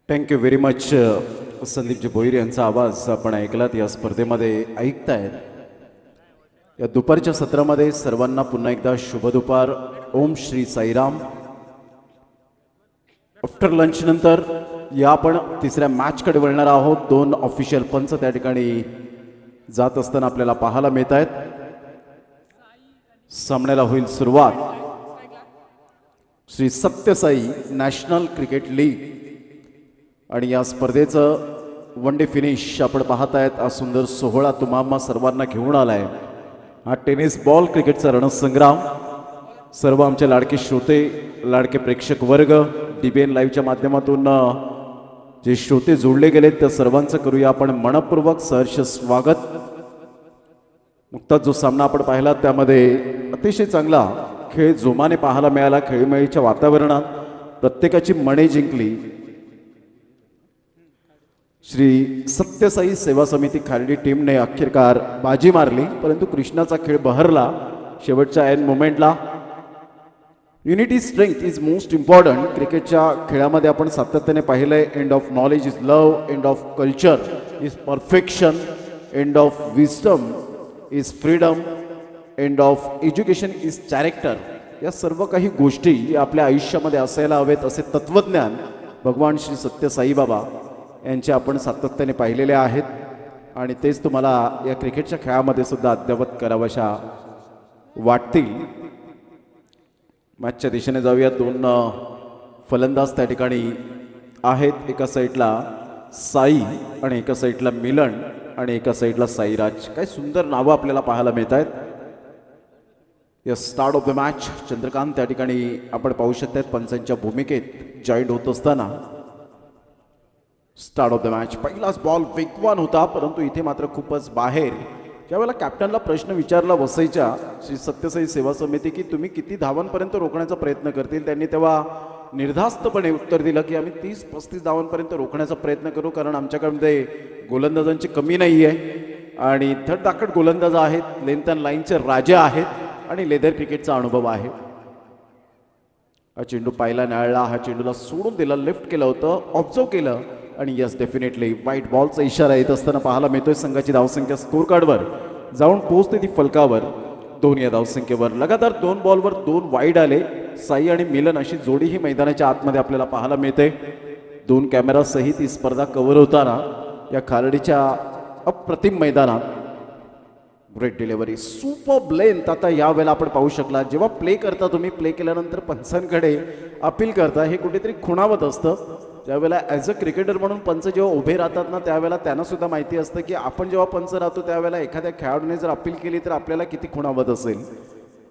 Thank you very much Sandeepji Bhoir यांचा आवाज आपण ऐकलात या स्पर्धेमध्ये ऐकतायत. या दुपारच्या सत्रामध्ये सर्वांना पुन्हा एकदा शुभ दुपार. ओम श्री साईराम. आफ्टर लंच नंतर या आपण तिसऱ्या मॅचकडे वळणार आहोत. दोन ऑफिशियल पंच त्या ठिकाणी जात असताना आपल्याला पाहायला मिळत आहेत. सामन्याला होईल सुरुवात. Shri Satyasai national cricket league आणि या स्पर्धेचं वन डे फिनिश आपण पाहतायत. हा सुंदर सोहळा तुम्हाला सर्वांना घेऊन आलाय. हा टेनिस बॉल क्रिकेटचा रणसंग्राम. सर्व आमचे लाडके श्रोते, लाडके प्रेक्षक वर्ग, DBN लाईव्हच्या माध्यमातून जे श्रोते जोडले गेलेत त्या सर्वांचं करूया आपण मनपूर्वक सहर्ष स्वागत. नुकताच जो सामना आपण पाहिला त्यामध्ये अतिशय चांगला खेळ जोमाने पाहायला मिळाला. खेळीमेळीच्या वातावरणात प्रत्येकाची मने जिंकली. श्री सत्यसाई सेवा समिती खार्डी टीमने अखेरकार बाजी मारली, परंतु कृष्णाचा खेळ बहरला शेवटच्या एंड मोमेंटला. Unity strength is most important. क्रिकेटच्या खेळामध्ये आपण सातत्याने पाहिलंय. End of knowledge is love, end of culture is perfection, end of wisdom is freedom, end of education is character. या सर्व काही गोष्टी आपल्या आयुष्यामध्ये असायला हवेत असे तत्वज्ञान भगवान श्री सत्य साईबाबा यांचे आपण सातत्याने पाहिलेले आहेत आणि तेच तुम्हाला या क्रिकेटच्या खेळामध्ये सुद्धा अद्यावत करावशा वाटतील. मॅचच्या दिशेने जाऊया. दोन फलंदाज त्या ठिकाणी आहेत. एका साईडला साई आणि एका साईडला मिलन आणि एका साईडला साईराज. काय सुंदर नावं आपल्याला पाहायला मिळत आहेत. या start of the match Chandrakant त्या ठिकाणी आपण पाहू शकतात पंचांच्या भूमिकेत जॉईंट होत असताना. Start of the match. पहिलाच बॉल वेगवान होता, परंतु इथे मात्र खूपच बाहेर. ज्यावेळेला कॅप्टनला प्रश्न विचारला वसईच्या श्री सत्यसाई सेवा समिती की तुम्ही किती धावांपर्यंत रोखण्याचा प्रयत्न करतील, त्यांनी तेव्हा निर्धास्तपणे उत्तर दिलं की आम्ही 30-35 धावांपर्यंत रोखण्याचा प्रयत्न करू, कारण आमच्याकडे गोलंदाजांची कमी नाही आहे आणि धडधाकट गोलंदाज आहेत, लेंथ अँड लाईनचे राजे आहेत आणि लेदर क्रिकेटचा अनुभव आहे. हा चेंडू पाहिला नाळला. हा चेंडूला सोडून दिला, लिफ्ट केलं होतं, ऑब्झर्व केलं आणि यस डेफिनेटली व्हाईट बॉलचा इशारा येत असताना पाहायला मिळतोय. संघाची धावसंख्या स्कोर कार्डवर जाऊन पोहोचते ती फलकावर 2 या धावसंख्येवर. लगातार 2 बॉलवर 2 वाईड आले. साई आणि मिलन अशी जोडी ही मैदानाच्या आतमध्ये आपल्याला पाहायला मिळते. 2 कॅमेरा सहित ही स्पर्धा कव्हर होताना या खालडीच्या अप्रतिम मैदानात. Great delivery, super length. आता यावेळेला आपण पाहू शकला जेव्हा प्ले करता तुम्ही, प्ले केल्यानंतर पंचांकडे अपील करता, हे कुठेतरी खुणावत असतं. ज्यावेळेला ॲज अ क्रिकेटर म्हणून पंच जेव्हा उभे राहतात ना, त्यावेळेला त्यांना सुद्धा माहिती असतं की आपण जेव्हा पंच राहतो त्यावेळेला एखाद्या खेळाडूने जर अपील केली तर आपल्याला किती खुणावत असेल.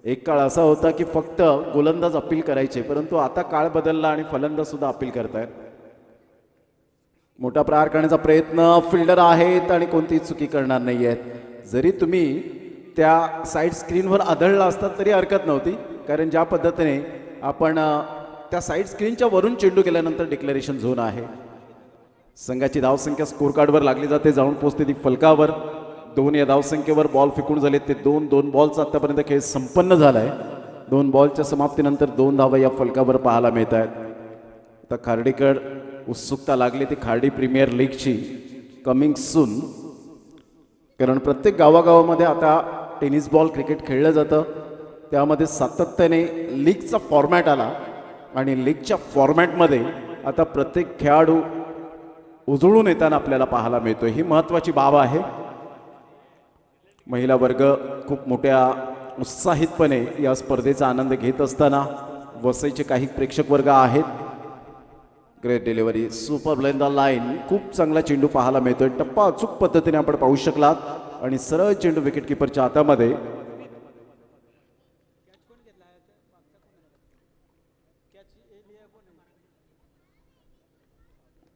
एक काळ असा होता की फक्त गोलंदाज अपील करायचे, परंतु आता काळ बदलला आणि फलंदाज सुद्धा अपील करतायत. मोठा प्रहार करण्याचा प्रयत्न. फिल्डर आहेत आणि कोणतीही चुकी करणार नाही आहेत. जरी तुम्ही त्या साईड स्क्रीनवर आदळला असतात तरी हरकत नव्हती, कारण ज्या पद्धतीने आपण त्या साईड स्क्रीनच्या वरून चेंडू गेल्यानंतर डिक्लेरेशन झोन आहे. संघाची धावसंख्या स्कोर कार्डवर लागली जाते, जाऊन पोहोचते ती फलकावर. 2 या धावसंख्येवर बॉल फेकून झाले ते 2 बॉलचा आतापर्यंत खेळ संपन्न झालाय. 2 बॉलच्या समाप्तीनंतर 2 धावा या फलकावर पाहायला मिळत आहेत. आता खार्डीकड उत्सुकता लागली ती खार्डी प्रीमियर लीगची, कमिंग सून. कारण प्रत्येक गावागावामध्ये आता टेनिस बॉल क्रिकेट खेळलं जातं. त्यामध्ये सातत्याने लीगचा फॉर्मॅट आला आणि लीगच्या फॉर्मॅटमध्ये आता प्रत्येक खेळाडू उजळून येताना आपल्याला पाहायला मिळतोय. ही महत्त्वाची बाब आहे. महिला वर्ग खूप मोठ्या उत्साहितपणे या स्पर्धेचा आनंद घेत असताना वसईचे काही प्रेक्षक वर्ग आहेत. Great delivery, super length line. खूप चांगला चेंडू पाहायला मिळतोय. टप्पा अचूक पद्धतीने आपण पाहू शकलात आणि सरळ चेंडू विकेट किपरच्या हातामध्ये.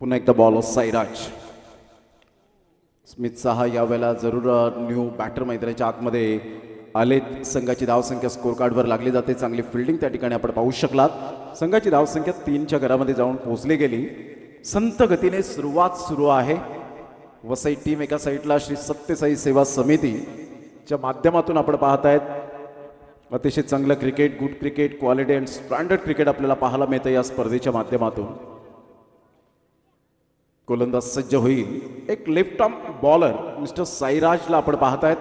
पुन्हा एकदा बॉल साईराज. स्मिथ सहा यावेळेला जरूर न्यू बॅटर मैदानाच्या आतमध्ये आलेत. संघाची धावसंख्या स्कोर कार्डवर लागली जाते. चांगली फिल्डिंग त्या ठिकाणी आपण पाहू शकलात. संघाची धावसंख्या 3च्या घरामध्ये जाऊन पोहोचली गेली. संत गतीने सुरुवात सुरू आहे. वसई टीम एका साईडला श्री सत्यसाई सेवा समितीच्या माध्यमातून आपण पाहतायत. अतिशय चांगलं cricket, good cricket, quality and standard cricket आपल्याला पाहायला मिळतं या स्पर्धेच्या माध्यमातून. गोलंदाज सज्ज होईल. एक लेफ्ट आर्म बॉलर मिस्टर साईराजला आपण पाहतायत.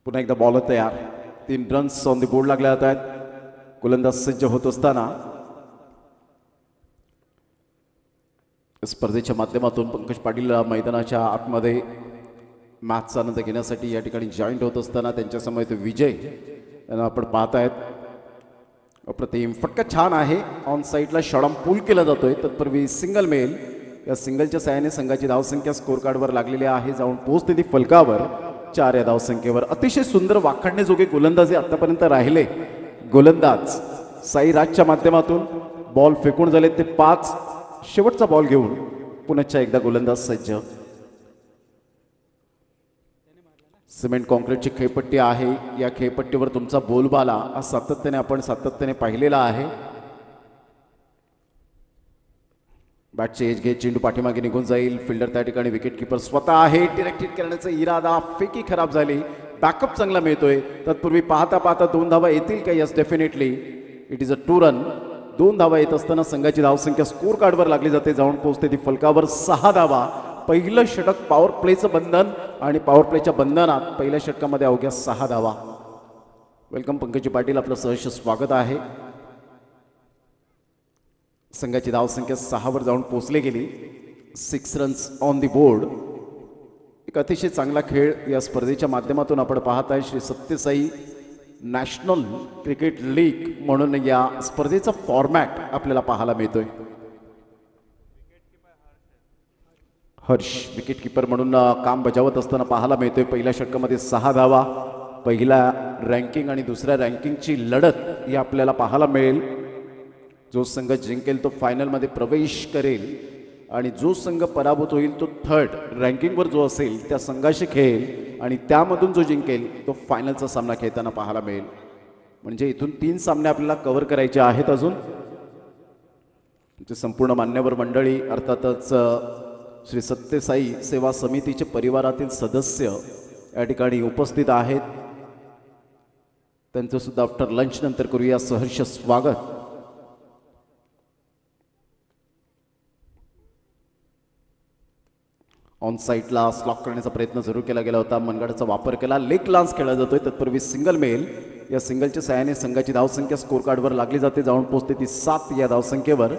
पुन्हा एकदा बॉलर तयार. 3 रन्स ऑन द बोर्ड लागले जात आहेत. गोलंदाज सज्ज होत असताना स्पर्धेच्या माध्यमातून पंकज पाटील मैदानाच्या आतमध्ये मॅचचा आनंद घेण्यासाठी या ठिकाणी जॉईंट होत असताना त्यांच्यासमोर विजय यांना आपण पाहतायत. अप्रतिम फटका छान आहे. ऑन साईडला शॉर्ट पूल केला जातोय. तत्पूर्वी सिंगल मेल. या सिंगलच्या सहाय्याने संघाची धावसंख्या स्कोर कार्डवर लागलेली आहे. जाऊन पोहोचते ती फलकावर 4 या धावसंख्येवर. अतिशय सुंदर वाखाणण्याजोगे गोलंदाजी आतापर्यंत राहिले. गोलंदाज साईराजच्या माध्यमातून बॉल फेकून झाले ते 5. शेवटचा बॉल घेऊन पुन्हा एकदा गोलंदाज सज्ज. सिमेंट कॉन्क्रीटची खेळपट्टी आहे. या खेळपट्टीवर तुमचा बोलबाला हा सातत्याने पाहिलेला आहे. बॅटचे एज घेत चेंडू पाठीमागे निघून जाईल. फिल्डर त्या ठिकाणी विकेट किपर स्वतः आहे. डिरेक्ट हिट करण्याचा इरादा. फेकी खराब झाली. बॅकअप चांगला मिळतोय. तत्पूर्वी पाहता 2 धावा येतील का? Yes definitely. It is a 2 run. 2 धावा येत असताना संघाची धावसंख्या स्कोर कार्डवर लागली जाते. जाऊन पोहोचते ती फलकावर 6 धावा. पहिलं षटक पॉवर प्लेचं बंधन आणि पॉवर प्लेच्या बंधनात पहिल्या षटकामध्ये अवघ्या 6 धावा. वेलकम पंकजी पाटील, आपलं सहर्ष स्वागत आहे. संघाची धावसंख्या 6 वर जाऊन पोहोचली गेली. 6 रन्स ऑन दी बोर्ड. एक अतिशय चांगला खेळ या स्पर्धेच्या माध्यमातून आपण पाहत आहे. Shri Satyasai national cricket league म्हणून या स्पर्धेचा फॉर्मॅट आपल्याला पाहायला मिळतोय. हर्ष विकेट किपर म्हणून काम बजावत असताना पाहायला मिळतोय. पहिल्या षटकामध्ये 6 धावा. पहिल्या रँकिंग आणि दुसऱ्या रँकिंगची लढत ही आपल्याला पाहायला मिळेल. जो संघ जिंकेल तो फायनलमध्ये प्रवेश करेल आणि जो संघ पराभूत होईल तो 3rd रँकिंगवर जो असेल त्या संघाशी खेळेल आणि त्यामधून जो जिंकेल तो फायनलचा सामना खेळताना पाहायला मिळेल. म्हणजे इथून 3 सामने आपल्याला कव्हर करायचे आहेत. अजून तुमचे संपूर्ण मान्यवर मंडळी, अर्थातच श्री सत्यसाई सेवा समितीचे परिवारातील सदस्य या ठिकाणी उपस्थित आहेत. त्यांचं सुद्धा आफ्टर लंच नंतर करूया सहर्ष स्वागत. ऑन साईडला स्लॉक करण्याचा प्रयत्न जरूर केला गेला होता. मनगडाचा वापर केला. लेग लान्स खेळला जातोय. तत्पूर्वी सिंगल मेल. या सिंगलच्या सहाय्याने संघाची धावसंख्या स्कोर कार्डवर लागली जाते. जाऊन पोहोचते ती 7 या धावसंख्येवर.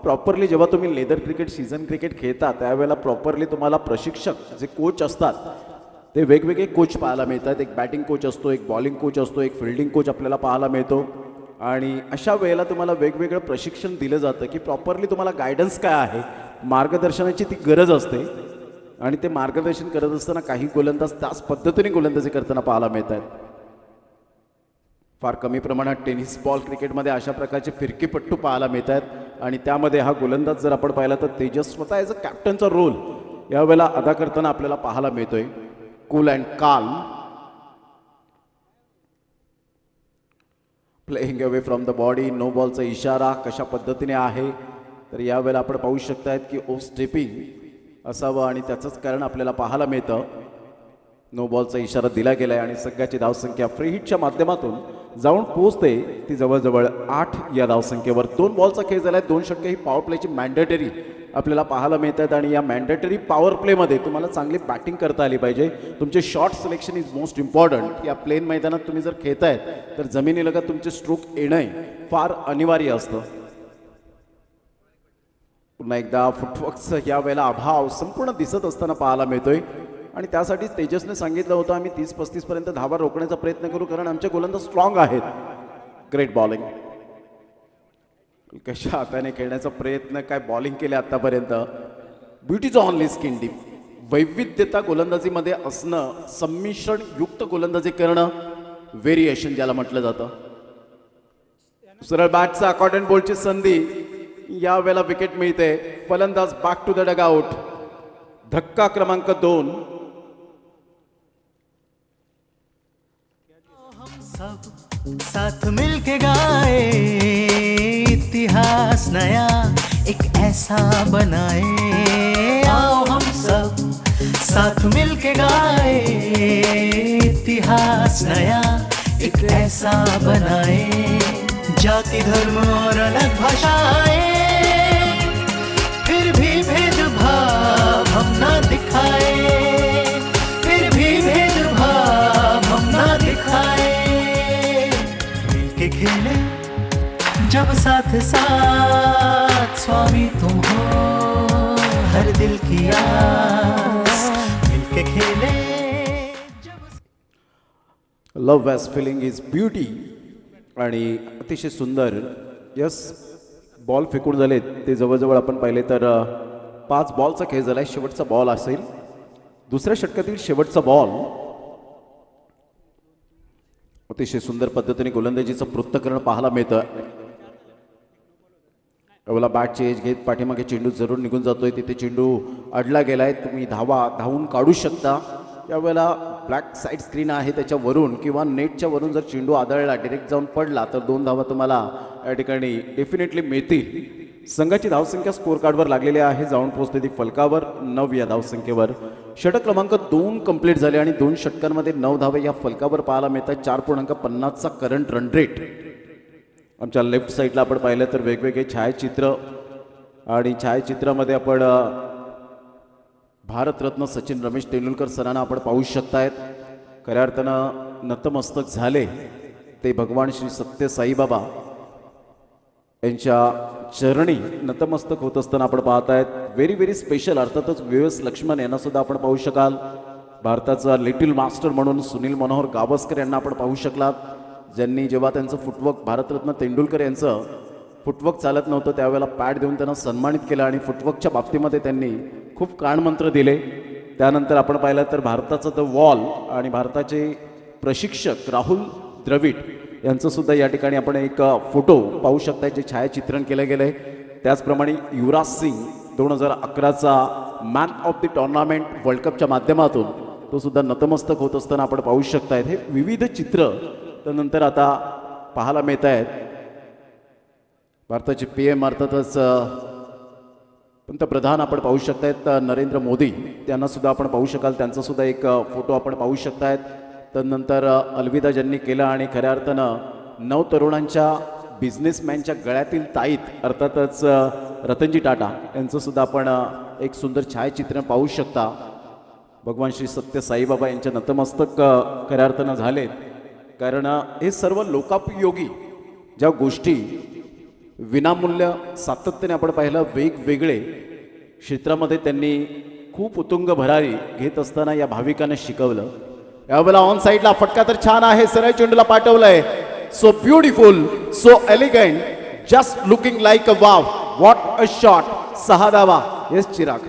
प्रॉपरली जेव्हा तुम्ही लेदर क्रिकेट सीझन क्रिकेट खेळता त्यावेळेला प्रॉपरली तुम्हाला प्रशिक्षक जे कोच असतात ते वेगवेगळे कोच पाहायला मिळतात. एक बॅटिंग कोच असतो, एक बॉलिंग कोच असतो, एक फिल्डिंग कोच आपल्याला पाहायला मिळतो. आणि अशा वेळेला तुम्हाला वेगवेगळं प्रशिक्षण दिलं जातं की प्रॉपरली तुम्हाला गायडन्स काय आहे, मार्गदर्शनाची ती गरज असते. आणि ते मार्गदर्शन करत असताना काही गोलंदाज त्याच पद्धतीने गोलंदाजी करताना पाहायला मिळत आहेत. फार कमी प्रमाणात टेनिस बॉल क्रिकेटमध्ये अशा प्रकारचे फिरकीपट्टू पाहायला मिळत आहेत. आणि त्यामध्ये हा गोलंदाज जर आपण पाहिला तर तेजस स्वतः ॲज अ कॅप्टनचा रोल यावेळेला अदा करताना आपल्याला पाहायला मिळतोय. Cool and calm, playing away from the body. No बॉलचा इशारा कशा पद्धतीने आहे तर यावेळेला आपण पाहू शकतायत की ओ स्टेपिंग असावं आणि त्याचंच कारण आपल्याला पाहायला मिळतं. नो बॉलचा इशारा दिला गेला आहे आणि संघाची धावसंख्या फ्री हिटच्या माध्यमातून जाऊन पोहोचते ती जवळजवळ 8 या धावसंख्येवर. 2 बॉलचा खेळ झाला आहे. 2 षटके ही पॉवर प्लेची मॅन्डेटरी आपल्याला पाहायला मिळतात. आणि या मॅन्डेटरी पॉवर प्लेमध्ये तुम्हाला चांगली बॅटिंग करता आली पाहिजे. तुमचे shot selection is most important. या प्लेन मैदानात तुम्ही जर खेळतायत तर जमिनीलगत तुमचे स्ट्रोक येणं फार अनिवार्य असतं. पुन्हा एकदा फुटवर्कचा या वेळेला अभाव संपूर्ण दिसत असताना पाहायला मिळतोय. आणि त्यासाठीच तेजसने सांगितलं होतं आम्ही 30-35 पर्यंत धावा रोखण्याचा प्रयत्न करू कारण आमचे गोलंदाज स्ट्रॉंग आहेत. Great bowling. कशा हाताने खेळण्याचा प्रयत्न, काय बॉलिंग केले आतापर्यंत. ब्युटीज ऑनली स्किन डीप. वैविध्यता गोलंदाजीमध्ये असणं, संमिश्रण युक्त गोलंदाजी करणं, व्हेरिएशन ज्याला म्हटलं जातं. सरळ बॅटचा अकॉर्डिंग बॉलची संधी. या वेळेला विकेट मिळते. फलंदाज बॅक टू द डगआउट. धक्का क्रमांक 2. साथ मिलके गाए इतिहास नया एक ऐसा बनाए. आओ हम सब साथ मिलके गाए इतिहास नया एक ऐसा बनाए. जाति धर्म और अलग भाषाएं साथ साथ स्वामी तुम हो हर दिल की आस, मिलके खेले लव वॅज फिलिंग इज ब्युटी. आणि अतिशय सुंदर. यस, बॉल फेकून झाले ते जवळजवळ आपण पाहिले तर 5 बॉलचा खेळ झाला. शेवटचा बॉल असेल, दुसऱ्या षटकातील शेवटचा बॉल. अतिशय सुंदर पद्धतीने गोलंदाजीचं पृथक्करण पाहायला मिळतं. यावेळेला बॅटची एज घेत पाठीमागे चेंडू जरूर निघून जातोय. तिथे चेंडू अडला गेलाय, तुम्ही धावून काढू शकता. यावेळेला ब्लॅक साईड स्क्रीन आहे त्याच्यावरून किंवा नेटच्या वरून जर चेंडू आदळला, डायरेक्ट जाऊन पडला तर 2 धावा तुम्हाला या ठिकाणी डेफिनेटली मिळतील. संघाची धावसंख्या स्कोर कार्डवर लागलेली आहे, जाऊन पोहोचते ती फलकावर 9 या धावसंख्येवर. षटक क्रमांक 2 कंप्लीट झाले आणि 2 षटकांमध्ये 9 धावे या फलकावर पाहायला मिळतात. 4.50चा करंट रन रेट. आमच्या लेफ्ट साईडला आपण पाहिलं तर वेगवेगळे छायाचित्र आणि छायाचित्रामध्ये आपण भारतरत्न सचिन रमेश तेंडुलकर सरांना आपण पाहू शकतायत. खऱ्या अर्थानं नतमस्तक झाले ते भगवान श्री सत्य साईबाबा यांच्या चरणी नतमस्तक होत असताना आपण पाहतायत. Very very special. अर्थातच VS लक्ष्मण यांना सुद्धा आपण पाहू शकाल. भारताचा लिटिल मास्टर म्हणून सुनील मनोहर गावस्कर यांना आपण पाहू शकलात, ज्यांनी जेव्हा त्यांचं फुटवर्क भारतरत्न तेंडुलकर यांचं फुटवर्क चालत नव्हतं त्यावेळेला पॅड देऊन त्यांना सन्मानित केलं आणि फुटवर्कच्या बाबतीमध्ये त्यांनी खूप कानमंत्र दिले. त्यानंतर आपण पाहिलं तर भारताचा द वॉल आणि भारताचे प्रशिक्षक राहुल द्रविड यांचं सुद्धा या ठिकाणी आपण एक फोटो पाहू शकता जे छायाचित्रण केलं गेलं आहे. त्याचप्रमाणे युवराज सिंग 2011चा man of the tournament world कपच्या माध्यमातून तो सुद्धा नतमस्तक होत असताना आपण पाहू शकतायत. हे विविध चित्र त्यानंतर आता पाहायला मिळत आहेत. भारताचे PM अर्थातच पंतप्रधान आपण पाहू शकतायत नरेंद्र मोदी, त्यांना सुद्धा आपण पाहू शकाल. त्यांचा सुद्धा एक फोटो आपण पाहू शकतायत. त्यानंतर अलविदा ज्यांनी केलं आणि खऱ्या अर्थानं 9 तरुणांच्या बिझनेसमॅनच्या गळ्यातील ताईत अर्थातच रतनजी टाटा यांचं सुद्धा आपण एक सुंदर छायाचित्रण पाहू शकता. भगवान श्री सत्य साईबाबा यांच्या नतमस्तक खऱ्या अर्थानं झालेत. कारण हे सर्व लोकापयोगी ज्या गोष्टी विनामूल्य सातत्याने आपण पाहिलं वेगवेगळे क्षेत्रामध्ये त्यांनी खूप उतुंग भरारी घेत असताना या भाविकांना शिकवलं. यावेळेला ऑन साईडला फटका तर छान आहे, सरळ चेंडूला पाठवलंय. So beautiful, so elegant, just looking like a wow. What a shot. 6 धावा. येस चिराग.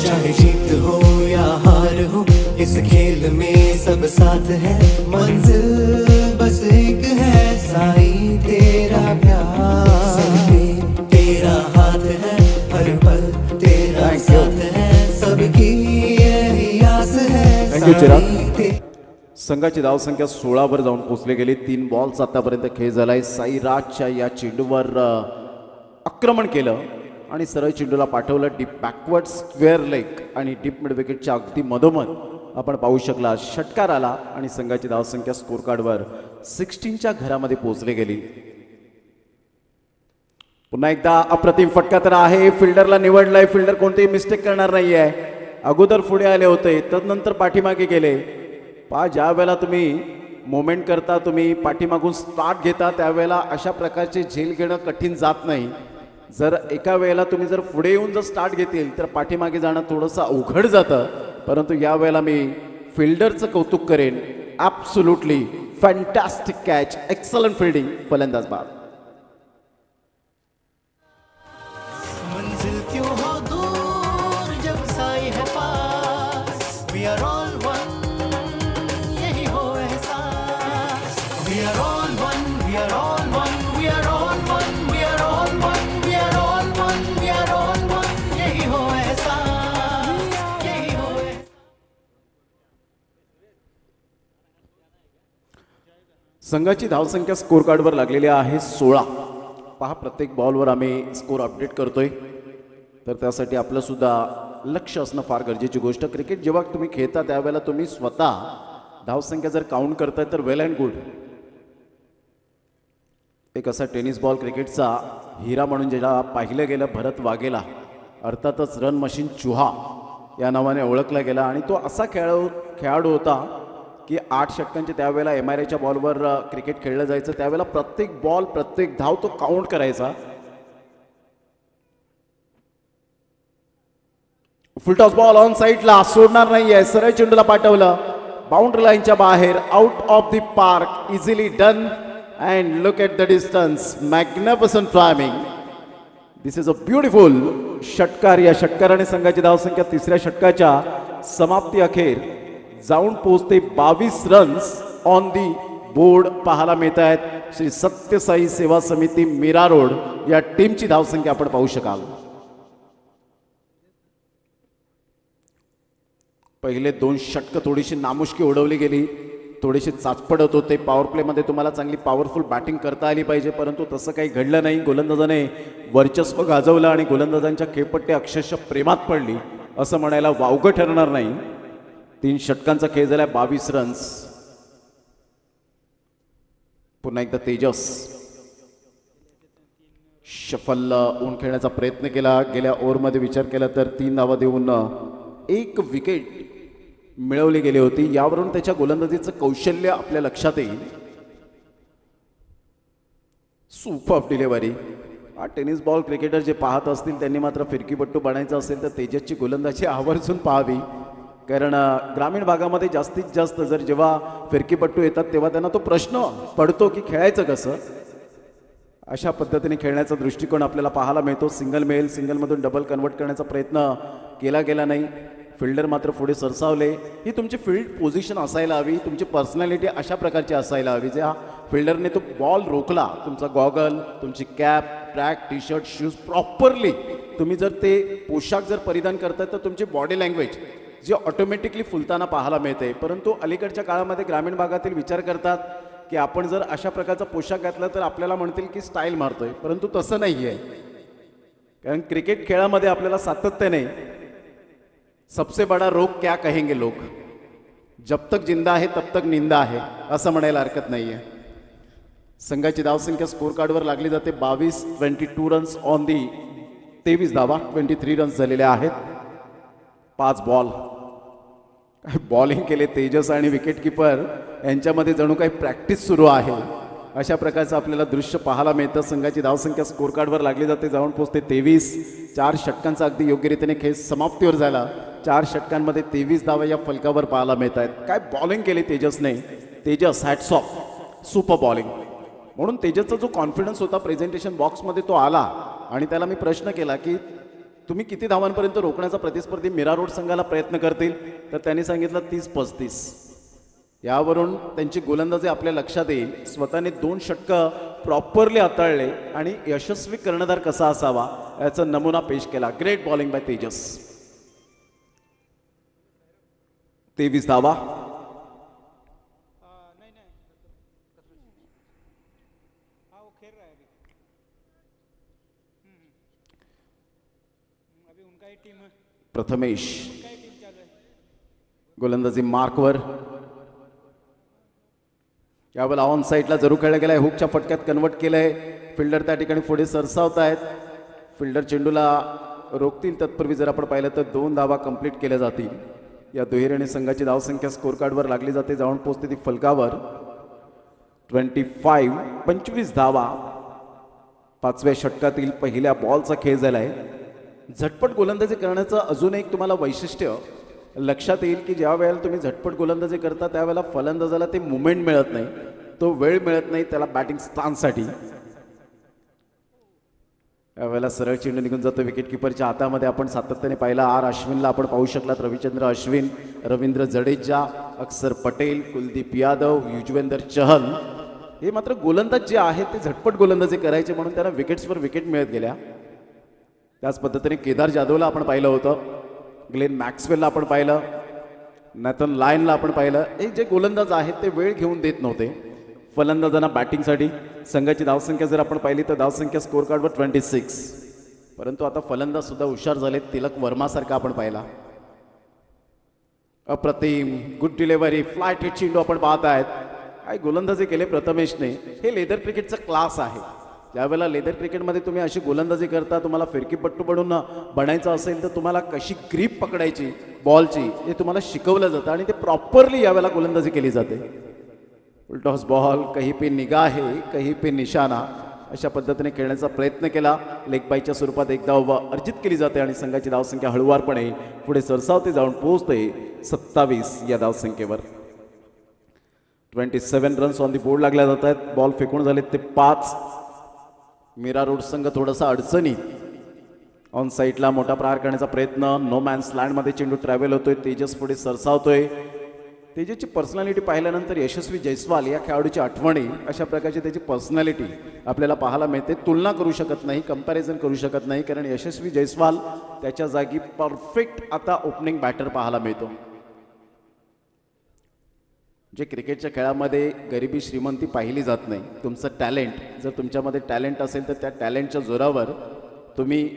चाहे जीत हो या हार हो इस खेल में सब साथ है, मंजिल बस एक है साईं तेरा प्यार, सब में तेरा हाथ है हर पल तेरा साथ है, सबकी यही आस है थँक्यू चिराग. साईं ते संघाची धावसंख्या 16 वर जाऊन पोहोचली गेली. 3 बॉल्स आतापर्यंत खेळ झालाय. साईराजच्या या चेंडूवर आक्रमण केलं आणि सरळ चेंडूला पाठवलं डीप बॅकवर्ड स्क्वेअर लेग आणि डीप मिड विकेटच्या अगदी मधोमध आपण पाहू शकला. षटकार आला आणि संघाची धावसंख्या स्कोर कार्डवर 16च्या घरामध्ये पोहोचली गेली. पुन्हा एकदा अप्रतिम फटका तर आहे. फिल्डरला निवडलाय. फिल्डर कोणतेही मिस्टेक करणार नाहीये. अगोदर पुढे आले होते तदनंतर पाठीमागे गेले. ज्या वेळेला तुम्ही मोमेंट करता, तुम्ही पाठीमागून स्टार्ट घेता, त्यावेळेला अशा प्रकारचे झेल घेणं कठीण जात नाही. जर एका वेळेला तुम्ही जर पुढे येऊन जर स्टार्ट घेतील तर पाठीमागे जाणं थोडंसं अवघड जातं. परंतु या वेळेला मी फिल्डरचं कौतुक करेन. Absolutely fantastic catch, excellent fielding, फलंदाज बाद. मंजिल क्यों हो दूर जब साई है pass, we are all one, यही हो एहसास. We are all one, we are all one, we are all one, we are all one, we are all one, we are all one, यही हो एहसास, यही हो एहसास. संघाची धावसंख्या स्कोर कार्डवर लागलेली आहे 16. पहा, प्रत्येक बॉलवर आम्ही स्कोर अपडेट करतोय, तर त्यासाठी आपलं सुद्धा लक्ष असणं फार गरजेची गोष्ट. क्रिकेट जेव्हा तुम्ही खेळता त्यावेळेला तुम्ही स्वतः धावसंख्या जर काउंट करताय तर वेल अँड गुड. एक असा टेनिस बॉल क्रिकेटचा हिरा म्हणून ज्याला पाहिलं गेलं भरत वाघेला, अर्थातच रन मशीन चुहा या नावाने ओळखला गेला आणि तो असा खेळाडू होता की 8 षटकांचे त्यावेळेला MRAच्या बॉलवर क्रिकेट खेळलं जायचं. त्यावेळेला प्रत्येक बॉल प्रत्येक धाव तो काउंट करायचा. फुलटॉस बॉल ऑन साईडला सोडणार नाहीये, सरळ चेंडूला पाठवलं बाउंड्री लाईनच्या बाहेर, out of the park, easily done. And look at the distance, magnificent timing. This is a beautiful षटकार. या षटकाराने संघाची धावसंख्या तिसऱ्या षटकाच्या समाप्ती अखेर जाऊन पोहोचते 22 रन्स ऑन दी बोर्ड पाहायला मिळत आहेत. श्री सत्यसाई सेवा समिती मीरा रोड या टीमची धावसंख्या आपण पाहू शकाल. पहिले 2 षटकं थोडीशी नामुष्की उडवली गेली, थोडीशी चाचपडत होते. पॉवर प्लेमध्ये तुम्हाला चांगली पॉवरफुल बॅटिंग करता आली पाहिजे, परंतु तसं काही घडलं नाही. गोलंदाजाने वर्चस्व गाजवलं आणि गोलंदाजांच्या खेळपट्टी अक्षरशः प्रेमात पडली असं म्हणायला वावगं ठरणार नाही. 3 षटकांचा खेळ झाला, 22 रन्स. पुन्हा एकदा तेजस शफल ऊन खेळण्याचा प्रयत्न केला. गेल्या ओव्हरमध्ये विचार केला तर 3 धावा देऊन 1 विकेट मिळवली गेली होती. यावरून त्याच्या गोलंदाजीचं कौशल्य आपल्या लक्षात येईल. Super delivery. Tennis ball cricketer जे पाहत असतील त्यांनी मात्र फिरकीपट्टू बनायचं असेल तर तेजसची गोलंदाजी आवर्जून पाहावी, कारण ग्रामीण भागामध्ये जास्तीत जास्त जर जेव्हा फिरकीपट्टू येतात तेव्हा त्यांना तो प्रश्न पडतो की खेळायचं कसं. अशा पद्धतीने खेळण्याचा दृष्टिकोन आपल्याला पाहायला मिळतो. सिंगल मिळेल, सिंगलमधून डबल कन्वर्ट करण्याचा प्रयत्न केला गेला नाही. फिल्डर मात्र पुढे सरसावले. ही तुमची फील्ड पोझिशन असायला हवी, तुमची पर्सनॅलिटी अशा प्रकारची असायला हवी. ज्या फिल्डरने तो बॉल रोखला, तुमचा गॉगल, तुमची cap, track, T shirt, shoes properly तुम्ही जर ते पोशाख जर परिधान करताय तर तुमची बॉडी लँग्वेज जी ऑटोमॅटिकली फुलताना पाहायला मिळते. परंतु अलीकडच्या काळामध्ये ग्रामीण भागातील विचार करतात की आपण जर अशा प्रकारचा पोशाख घातला तर आपल्याला म्हणतील की स्टाईल मारतोय, परंतु तसं नाही आहे. कारण क्रिकेट खेळामध्ये आपल्याला सातत्याने सबसे बड़ा रोग क्या कहेंगे लोग, जब तक जिंदा है तब तक निंदा आहे असं म्हणायला हरकत नाही आहे. संघाची धावसंख्या स्कोर कार्डवर लागली जाते 22 रन्स ऑन दी 23 धावा, 23 रन्स झालेले आहेत. 5 बॉल. काय बॉलिंग केले तेजस आणि विकेटकीपर यांच्यामध्ये जणू काही प्रॅक्टिस सुरू आहे अशा प्रकारचं आपल्याला दृश्य पाहायला मिळतं. संघाची धावसंख्या स्कोर कार्डवर लागली जाते, जाऊन पोहोचते 23. 4 षटकांचा अगदी योग्य रीतीने खेळ समाप्तीवर झाला. 4 षटकांमध्ये 23 धावा या फलकावर पाहायला मिळत आहेत. काय बॉलिंग केली तेजसने. Tejas hats off, super bowling. म्हणून तेजसचा जो कॉन्फिडन्स होता प्रेझेंटेशन बॉक्समध्ये तो आला आणि त्याला मी प्रश्न केला की तुम्ही किती धावांपर्यंत रोखण्याचा प्रतिस्पर्धी मीरा रोड संघाला प्रयत्न करतील, तर त्यांनी सांगितलं 30-35. यावरून त्यांची गोलंदाजी आपल्या लक्षात येईल. स्वतःने 2 षटकं प्रॉपरली हाताळले आणि यशस्वी कर्णधार कसा असावा याचा नमुना पेश केला. Great bowling bye Tejas. 23 धावा. प्रथमेश गोलंदाजी मार्कवर. यावेळेला ऑन साईडला जरूर खेळला गेलाय, हुकच्या फटक्यात कन्वर्ट केलंय. फिल्डर त्या ठिकाणी पुढे सरसावत आहेत. फिल्डर चेंडूला रोखतील तत्पूर्वी जर आपण पाहिलं तर 2 धावा कंप्लीट केल्या जातील. या दुहेरीने संघाची धावसंख्या स्कोर कार्डवर लागली जाते, जाऊन पोहोचते ती फलकावर 25 धावा. 5व्या षटकातील पहिल्या बॉलचा खेळ झालाय. झटपट गोलंदाजी करण्याचं अजून एक तुम्हाला वैशिष्ट्य लक्षात येईल की ज्या वेळेला तुम्ही झटपट गोलंदाजी करता त्यावेळेला फलंदाजाला ते मुवमेंट मिळत नाही, तो वेळ मिळत नाही त्याला बॅटिंग स्टान्ससाठी. यावेळेला सरळ चेंडू निघून जातो विकेटकीपरच्या हातामध्ये. आपण सातत्याने पाहिला आर अश्विनला आपण पाहू शकलात. रविचंद्र अश्विन, रवींद्र जडेजा, अक्षर पटेल, कुलदीप यादव, युजवेंद्र चहल हे मात्र गोलंदाज जे आहेत ते झटपट गोलंदाजी करायचे म्हणून त्यांना विकेट्सवर विकेट मिळत गेल्या. त्याच पद्धतीने केदार जाधवला आपण पाहिलं होतं, ग्लेन मॅक्सवेलला आपण पाहिलं, नॅथन लायनला आपण पाहिलं. हे जे गोलंदाज आहेत ते वेळ घेऊन देत नव्हते फलंदाजांना बॅटिंगसाठी. संघाची धावसंख्या जर आपण पाहिली तर धावसंख्या स्कोर कार्डवर 26. परंतु आता फलंदाज सुद्धा हुशार झाले. तिलक वर्मासारखा आपण पाहिला. अप्रतिम गुड डिलिव्हरी, फ्लाईट हिट चेंडू आपण पाहत आहेत. काय गोलंदाजी केले प्रथमेशने. हे लेदर क्रिकेटचा क्लास आहे. ज्यावेळेला लेदर क्रिकेटमध्ये तुम्ही अशी गोलंदाजी करता, तुम्हाला फिरकीपट्टू बनून बनायचं असेल तर तुम्हाला कशी ग्रीप पकडायची बॉलची हे तुम्हाला शिकवलं जातं आणि ते प्रॉपरली यावेळेला गोलंदाजी केली जाते. उलटॉस बॉल कहीं पे निगाहे कहीं पे निशाणा अशा पद्धतीने खेळण्याचा प्रयत्न केला. लेग बायच्या स्वरूपात एक धाव अर्जित केली जाते आणि संघाची धावसंख्या हळुवारपणे पुढे सरसावते जाऊन पोहोचते 27 या धावसंख्येवर. 27 रन्स ऑन दी बोर्ड लागल्या जात आहेत. बॉल फेकून झाले ते 5. मीरा रोड संघ थोडासा अडचणीत ऑन साईडला मोठा प्रहार करण्याचा प्रयत्न. नो मॅन्स लँडमध्ये चेंडू ट्रॅव्हल होतोय. तेजस पुढे सरसावतोय. तेजसची पर्सनॅलिटी पाहिल्यानंतर यशस्वी जयस्वाल या खेळाडूची आठवणी अशा प्रकारची त्याची पर्सनॅलिटी आपल्याला पाहायला मिळते. तुलना करू शकत नाही, कंपॅरिझन करू शकत नाही, कारण यशस्वी जयस्वाल त्याच्या जागी परफेक्ट आता ओपनिंग बॅटर पाहायला मिळतो. जे क्रिकेटच्या खेळामध्ये गरिबी श्रीमंती पाहिली जात नाही. तुमचं टॅलेंट, जर तुमच्यामध्ये टॅलेंट असेल तर त्या टॅलेंटच्या जोरावर तुम्ही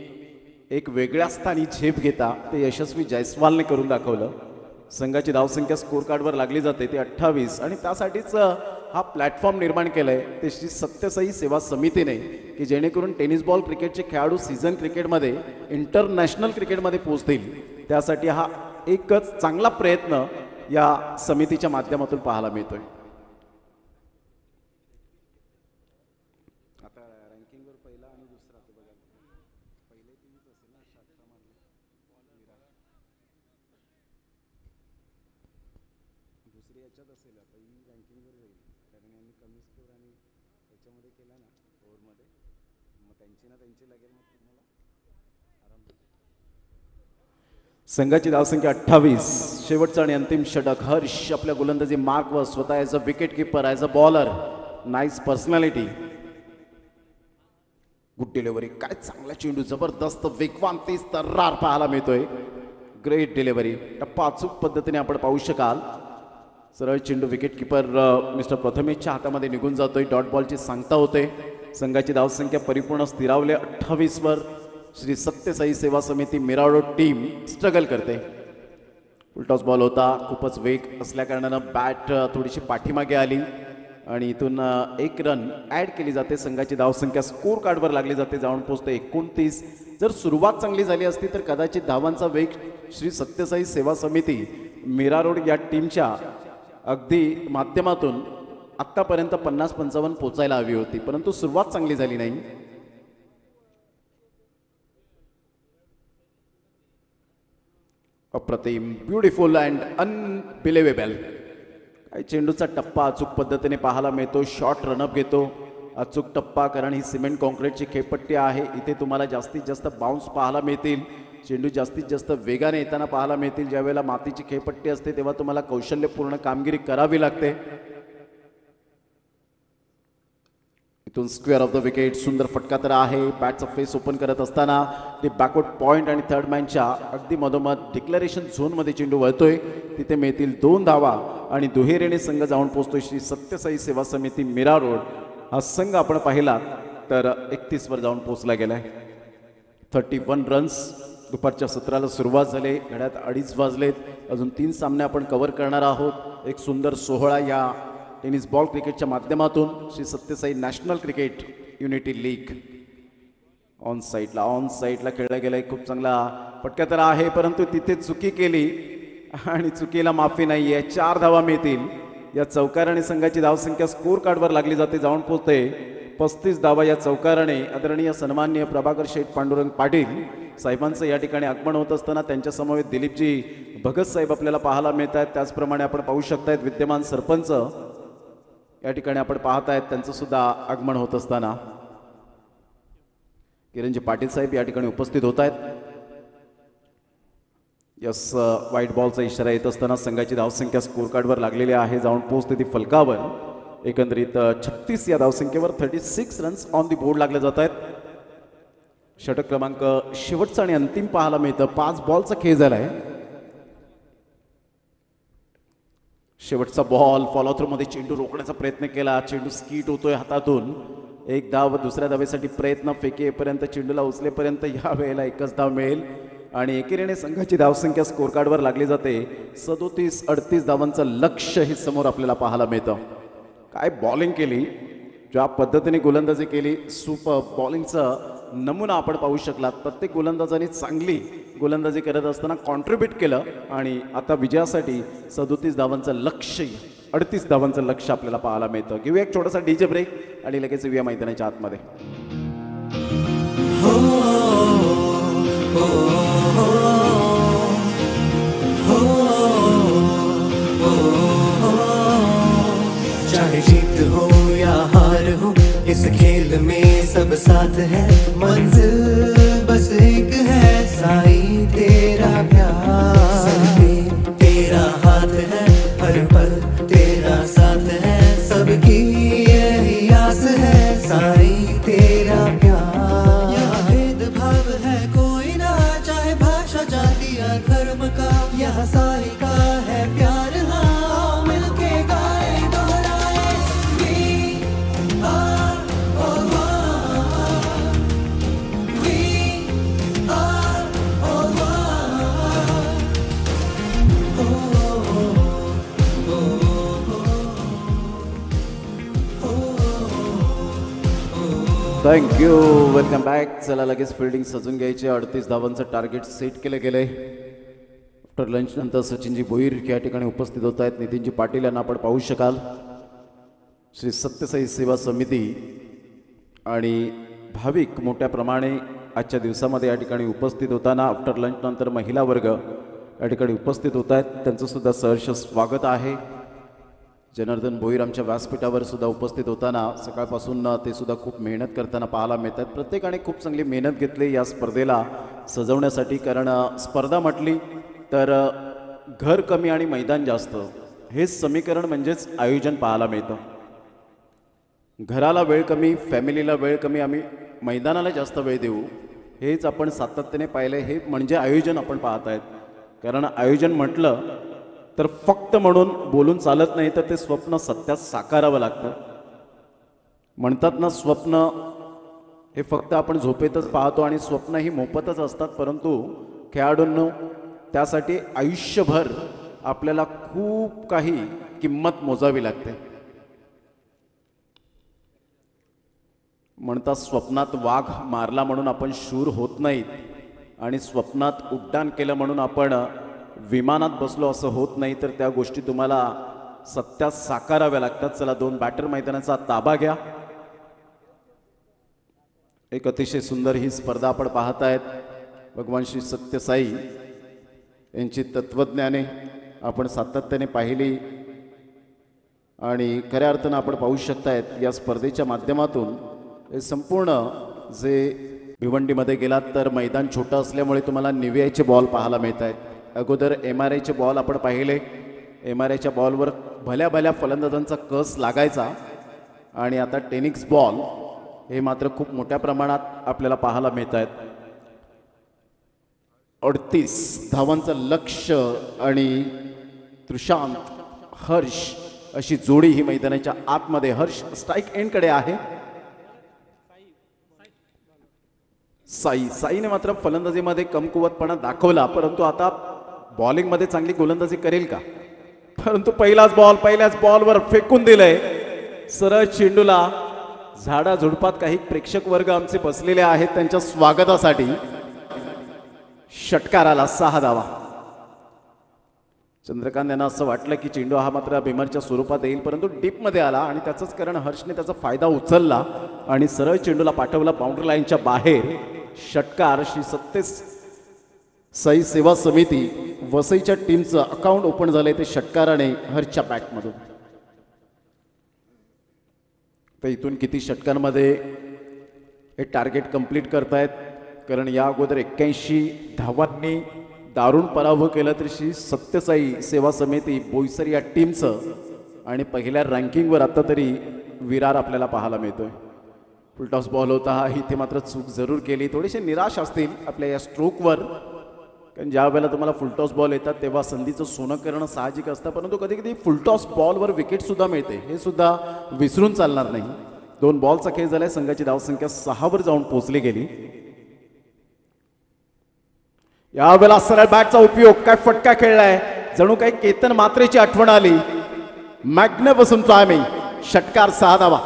एक वेगळ्या स्थानी झेप घेता. ते यशस्वी जयस्वालने करून दाखवलं. संघाची धावसंख्या स्कोर कार्डवर लागली जाते ते 28 आणि त्यासाठीच हा प्लॅटफॉर्म निर्माण केलाय ते श्री सत्यसाई सेवा समितीने, की जेणेकरून टेनिस बॉल क्रिकेटचे खेळाडू सीझन क्रिकेटमध्ये इंटरनॅशनल क्रिकेटमध्ये पोहोचतील. त्यासाठी हा एकच चांगला प्रयत्न या समितीच्या माध्यमातून पाहायला मिळतोय. आता रँकिंगवर पहिला आणि दुसरा ते बघा, पहिले तीनच असेल ना, दुसरी याच्यात असेल. आता ही रँकिंगवर जाईल कारण यांनी कमी स्कोर आणि याच्यामध्ये केला ना ओव्हरमध्ये, मग त्यांची ना त्यांची लागेल. मग तुम्हाला आराम. संघाची धावसंख्या 28. शेवटचा आणि अंतिम षटक. हर्ष आपल्या गोलंदाजी मार्कवर स्वतः as a wicket keeper, as a bowler, nice personality, good delivery. काय चांगला चेंडू, जबरदस्त वेगवान तेज तर्रार पाहायला मिळतोय. Great delivery. टप्पा अचूक पद्धतीने आपण पाहू शकाल. सरळ चेंडू विकेट किपर मिस्टर प्रथमेशच्या हातामध्ये निघून जातोय. डॉट बॉलची सांगता होते. संघाची धावसंख्या परिपूर्ण स्थिरावले 28 वर. श्री सत्यसाई सेवा समिती मीरा रोड टीम स्ट्रगल करते. उलटॉस बॉल होता. खूपच वेग असल्या कारणानं बॅट थोडीशी पाठीमागे आली आणि इथून 1 रन ॲड केली जाते. संघाची धावसंख्या स्कोर कार्डवर लागली जाते, जाऊन पोहोचते 29. जर सुरुवात चांगली झाली असती तर कदाचित धावांचा वेग श्री सत्यसाई सेवा समिती मीरा रोड या टीमच्या अगदी माध्यमातून आत्तापर्यंत 50-55 पोचायला हवी होती, परंतु सुरुवात चांगली झाली नाही. अप्रतिम, ब्युटिफुल अँड अनबिलिव्हेबल. काही चेंडूचा टप्पा अचूक पद्धतीने पाहायला मिळतो. शॉर्ट रनअप घेतो. अचूक टप्पा, कारण ही सिमेंट कॉन्क्रीटची खेळपट्टी आहे. इथे तुम्हाला जास्तीत जास्त बाउन्स पाहायला मिळतील. चेंडू जास्तीत जास्त वेगाने येताना पाहायला मिळतील. ज्यावेळेला मातीची खेळपट्टी असते तेव्हा तुम्हाला कौशल्यपूर्ण कामगिरी करावी लागते. इथून स्क्वेअर ऑफ द विकेट. सुंदर फटका तर आहे. बॅटचा फेस ओपन करत असताना ते बॅकवर्ड पॉइंट आणि थर्ड मॅनच्या अगदी मधोमध डिक्लरेशन झोनमध्ये चेंडू वळतोय. तिथे मिळतील 2 धावा आणि दुहेरीने संघ जाऊन पोहोचतोय श्री सत्यसाई सेवा समिती मीरा रोड. हा संघ आपण पाहिला तर 31 वर जाऊन पोहोचला गेलाय. 31 रन्स. दुपारच्या सत्राला सुरुवात झाली. घड्यात 2:30 वाजलेत. अजून 3 सामने आपण कव्हर करणार आहोत. एक सुंदर सोहळा या टेनिस बॉल क्रिकेटच्या माध्यमातून Shri Satyasai national cricket unity league on साईडला खेळला गेलाय. खूप चांगला फटका तर आहे, परंतु तिथे चुकी केली आणि चुकीला माफी नाही आहे. 4 धावा मिळतील. या चौकाराने संघाची धावसंख्या स्कोर कार्डवर लागली जाते, जाऊन पोहोचते 35 धावा. या चौकाराने आदरणीय सन्माननीय प्रभाकर शेठ पांडुरंग पाटील साहेबांचं या ठिकाणी आगमन होत असताना त्यांच्या समवेत दिलीपजी भगत साहेब आपल्याला पाहायला मिळत आहेत. त्याचप्रमाणे आपण पाहू शकतायत विद्यमान सरपंच या ठिकाणी आपण पाहतायत, त्यांचं सुद्धा आगमन होत असताना किरणजी पाटील साहेब या ठिकाणी उपस्थित होत आहेत. यस, व्हाईट बॉलचा इशारा येत असताना संघाची धावसंख्या स्कोर कार्डवर लागलेली आहे, जाऊन पोहोचते ती फलकावर. एकंदरीत 36 या धावसंख्येवर 36 रन्स ऑन दी बोर्ड लागले जात आहेत. षटक क्रमांक शेवटचा आणि अंतिम पाहायला मिळतं. 5 बॉलचा खेळ झालाय. शेवटचा बॉल फॉलो थ्रू मध्ये चेंडू रोखण्याचा प्रयत्न केला. चेंडू स्कीट होतोय हातातून. 1 धाव. दुसऱ्या धावेसाठी प्रयत्न. फेकेपर्यंत चेंडूला उचलेपर्यंत या वेळेला 1च धाव मिळेल आणि एकेरीने संघाची धावसंख्या स्कोर कार्डवर लागली जाते. 37-38 धावांचं लक्ष्य हे समोर आपल्याला पाहायला मिळतं. काय बॉलिंग केली. ज्या पद्धतीने गोलंदाजी केली, सुपर बॉलिंगचा नमुना आपण पाहू शकलात. प्रत्येक गोलंदाजाने चांगली गोलंदाजी करत असताना कॉन्ट्रीब्यूट केलं आणि आता विजयासाठी 37 धावांचं लक्ष्य, 38 धावांचं लक्ष्य आपल्याला पाहायला मिळतं. घेऊया एक छोटासा डीजे ब्रेक आणि लगेच येऊया मैदानाच्या आतमध्ये. चाहे जीत हो या हार हो, इस खेल में सब साथ है. मंजिल बस एक है, साईं तेरा प्यार. सर पे तेरा हाथ है, हर पल तेरा साथ है. सबकी यही आस है, साईं तेरा प्यार. यहाँ भेदभाव है कोई ना, चाहे भाषा जाति या धर्म का. यहाँ साईं का है प्यार. हाँ मिलके गाए दोहराए, We are all one. We are all one. Thank you. Welcome back. चला लगेच फिल्डिंग सजून घ्यायची. 38 धावांचं टार्गेट सेट केलं गेलंय. आफ्टर लंच नंतर सचिनजी भोईर या ठिकाणी उपस्थित होत आहेत. नितीनजी पाटील यांना आपण पाहू शकाल. श्री सत्यसाई सेवा समिती आणि भाविक मोठ्या प्रमाणे आजच्या दिवसामध्ये या ठिकाणी उपस्थित होताना आफ्टर लंच नंतर महिला वर्ग या ठिकाणी उपस्थित होत आहेत. त्यांचं सुद्धा सहर्ष स्वागत आहे. जनार्दन भोईर आमच्या व्यासपीठावर सुद्धा उपस्थित होताना सकाळपासून ते सुद्धा खूप मेहनत करताना पाहायला मिळतात. प्रत्येकाने खूप चांगली मेहनत घेतली या स्पर्धेला सजवण्यासाठी. कारण स्पर्धा म्हटली तर घर कमी आणि मैदान जास्त, हे समीकरण म्हणजेच आयोजन पाहायला मिळतं. घराला वेळ कमी, फॅमिलीला वेळ कमी, आम्ही मैदानाला जास्त वेळ देऊ, हेच आपण सातत्याने पाहिलं. हे म्हणजे आयोजन आपण पाहत आहेत. कारण आयोजन म्हटलं तर फक्त म्हणून बोलून चालत नाही, तर ते स्वप्न सत्यात साकारावं लागतं. म्हणतात ना, स्वप्न हे फक्त आपण झोपेतच पाहतो आणि स्वप्न ही मोफतच असतात. परंतु खेळाडूंनो, त्यासाठी आयुष्यभर आपल्याला खूप काही किंमत मोजावी लागते. म्हणतात स्वप्नात वाघ मारला म्हणून आपण शूर होत नाहीत, आणि स्वप्नात उड्डाण केलं म्हणून आपण विमानात बसलो असं होत नाही. तर त्या गोष्टी तुम्हाला सत्यात साकाराव्या लागतात. चला, 2 बॅटर मैदानाचा ताबा घ्या. एक अतिशय सुंदर ही स्पर्धा आपण पाहत आहेत. भगवान श्री सत्यसाई यांची तत्वज्ञाने आपण सातत्याने पाहिली आणि खऱ्या अर्थानं आपण पाहू शकतायत या स्पर्धेच्या माध्यमातून. हे संपूर्ण जे भिवंडीमध्ये गेलात तर मैदान छोटं असल्यामुळे तुम्हाला निव्याचे बॉल पाहायला मिळत आहेत. अगोदर MRIचे बॉल आपण पाहिले. MRIच्या बॉलवर भल्या भल्या फलंदाजांचा कस लागायचा, आणि आता टेनिक्स बॉल हे मात्र खूप मोठ्या प्रमाणात आपल्याला पाहायला मिळत आहेत. 38 धावांचं लक्ष्य आणि त्रिशांत, हर्ष अशी जोडी ही मैदानाच्या आतमध्ये. हर्ष स्ट्राईक एंडकडे आहे. साईने मात्र फलंदाजीमध्ये कमकुवतपणा दाखवला, परंतु आता बॉलिंगमध्ये चांगली गोलंदाजी करेल का? परंतु पहिल्याच बॉलवर फेकून दिलंय सरळ चेंडूला. झाडा झुडपात काही प्रेक्षक वर्ग आमचे बसलेले आहेत, त्यांच्या स्वागतासाठी षटकाराला 6 धावा. चंद्रकांत यांना असं वाटलं की चेंडू हा मात्र भीमरच्या स्वरूपात येईल, परंतु डीपमध्ये आला आणि त्याचंच कारण हर्षने त्याचा फायदा उचलला आणि सरळ चेंडूला पाठवला बाउंड्री लाईनच्या बाहेर. षटकार. श्री सत्यसाई सेवा समिती वसईच्या टीमचं अकाउंट ओपन झालंय ते षटकाराने हर्षच्या बॅटमधून. तर इथून किती षटकांमध्ये हे टार्गेट कंप्लीट करतायत? कारण या अगोदर 81 धावांनी दारुण पराभव केला तर श्री सत्यसाई सेवा समिती बोईसर या टीमचं, आणि पहिल्या रँकिंगवर आता तरी विरार आपल्याला पाहायला मिळतोय. फुलटॉस बॉल होता हा, इथे मात्र चूक जरूर केली. थोडेसे निराश असतील आपल्या या स्ट्रोकवर, कारण ज्या वेळेला तुम्हाला फुलटॉस बॉल येतात तेव्हा संधीचं सोनं करणं साहजिक असतं, परंतु कधी कधी फुलटॉस बॉलवर विकेटसुद्धा मिळते, हे सुद्धा विसरून चालणार नाही. 2 बॉलचा खेळ झालाय. संघाची धावसंख्या 6 वर जाऊन पोहोचली गेली. यावेळेला सरळ बॅटचा उपयोग. काय फटका खेळलाय, जणू काही केतन मात्रेची आठवण आली. Magnificent timing. षटकार 6 धावा.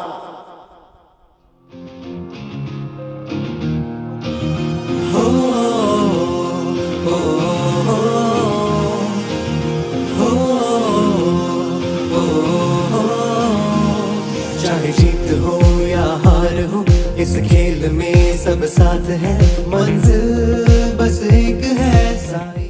जीत हो या हार हो, इस खेल में सब साथ है, मंजिल बस एक है साई।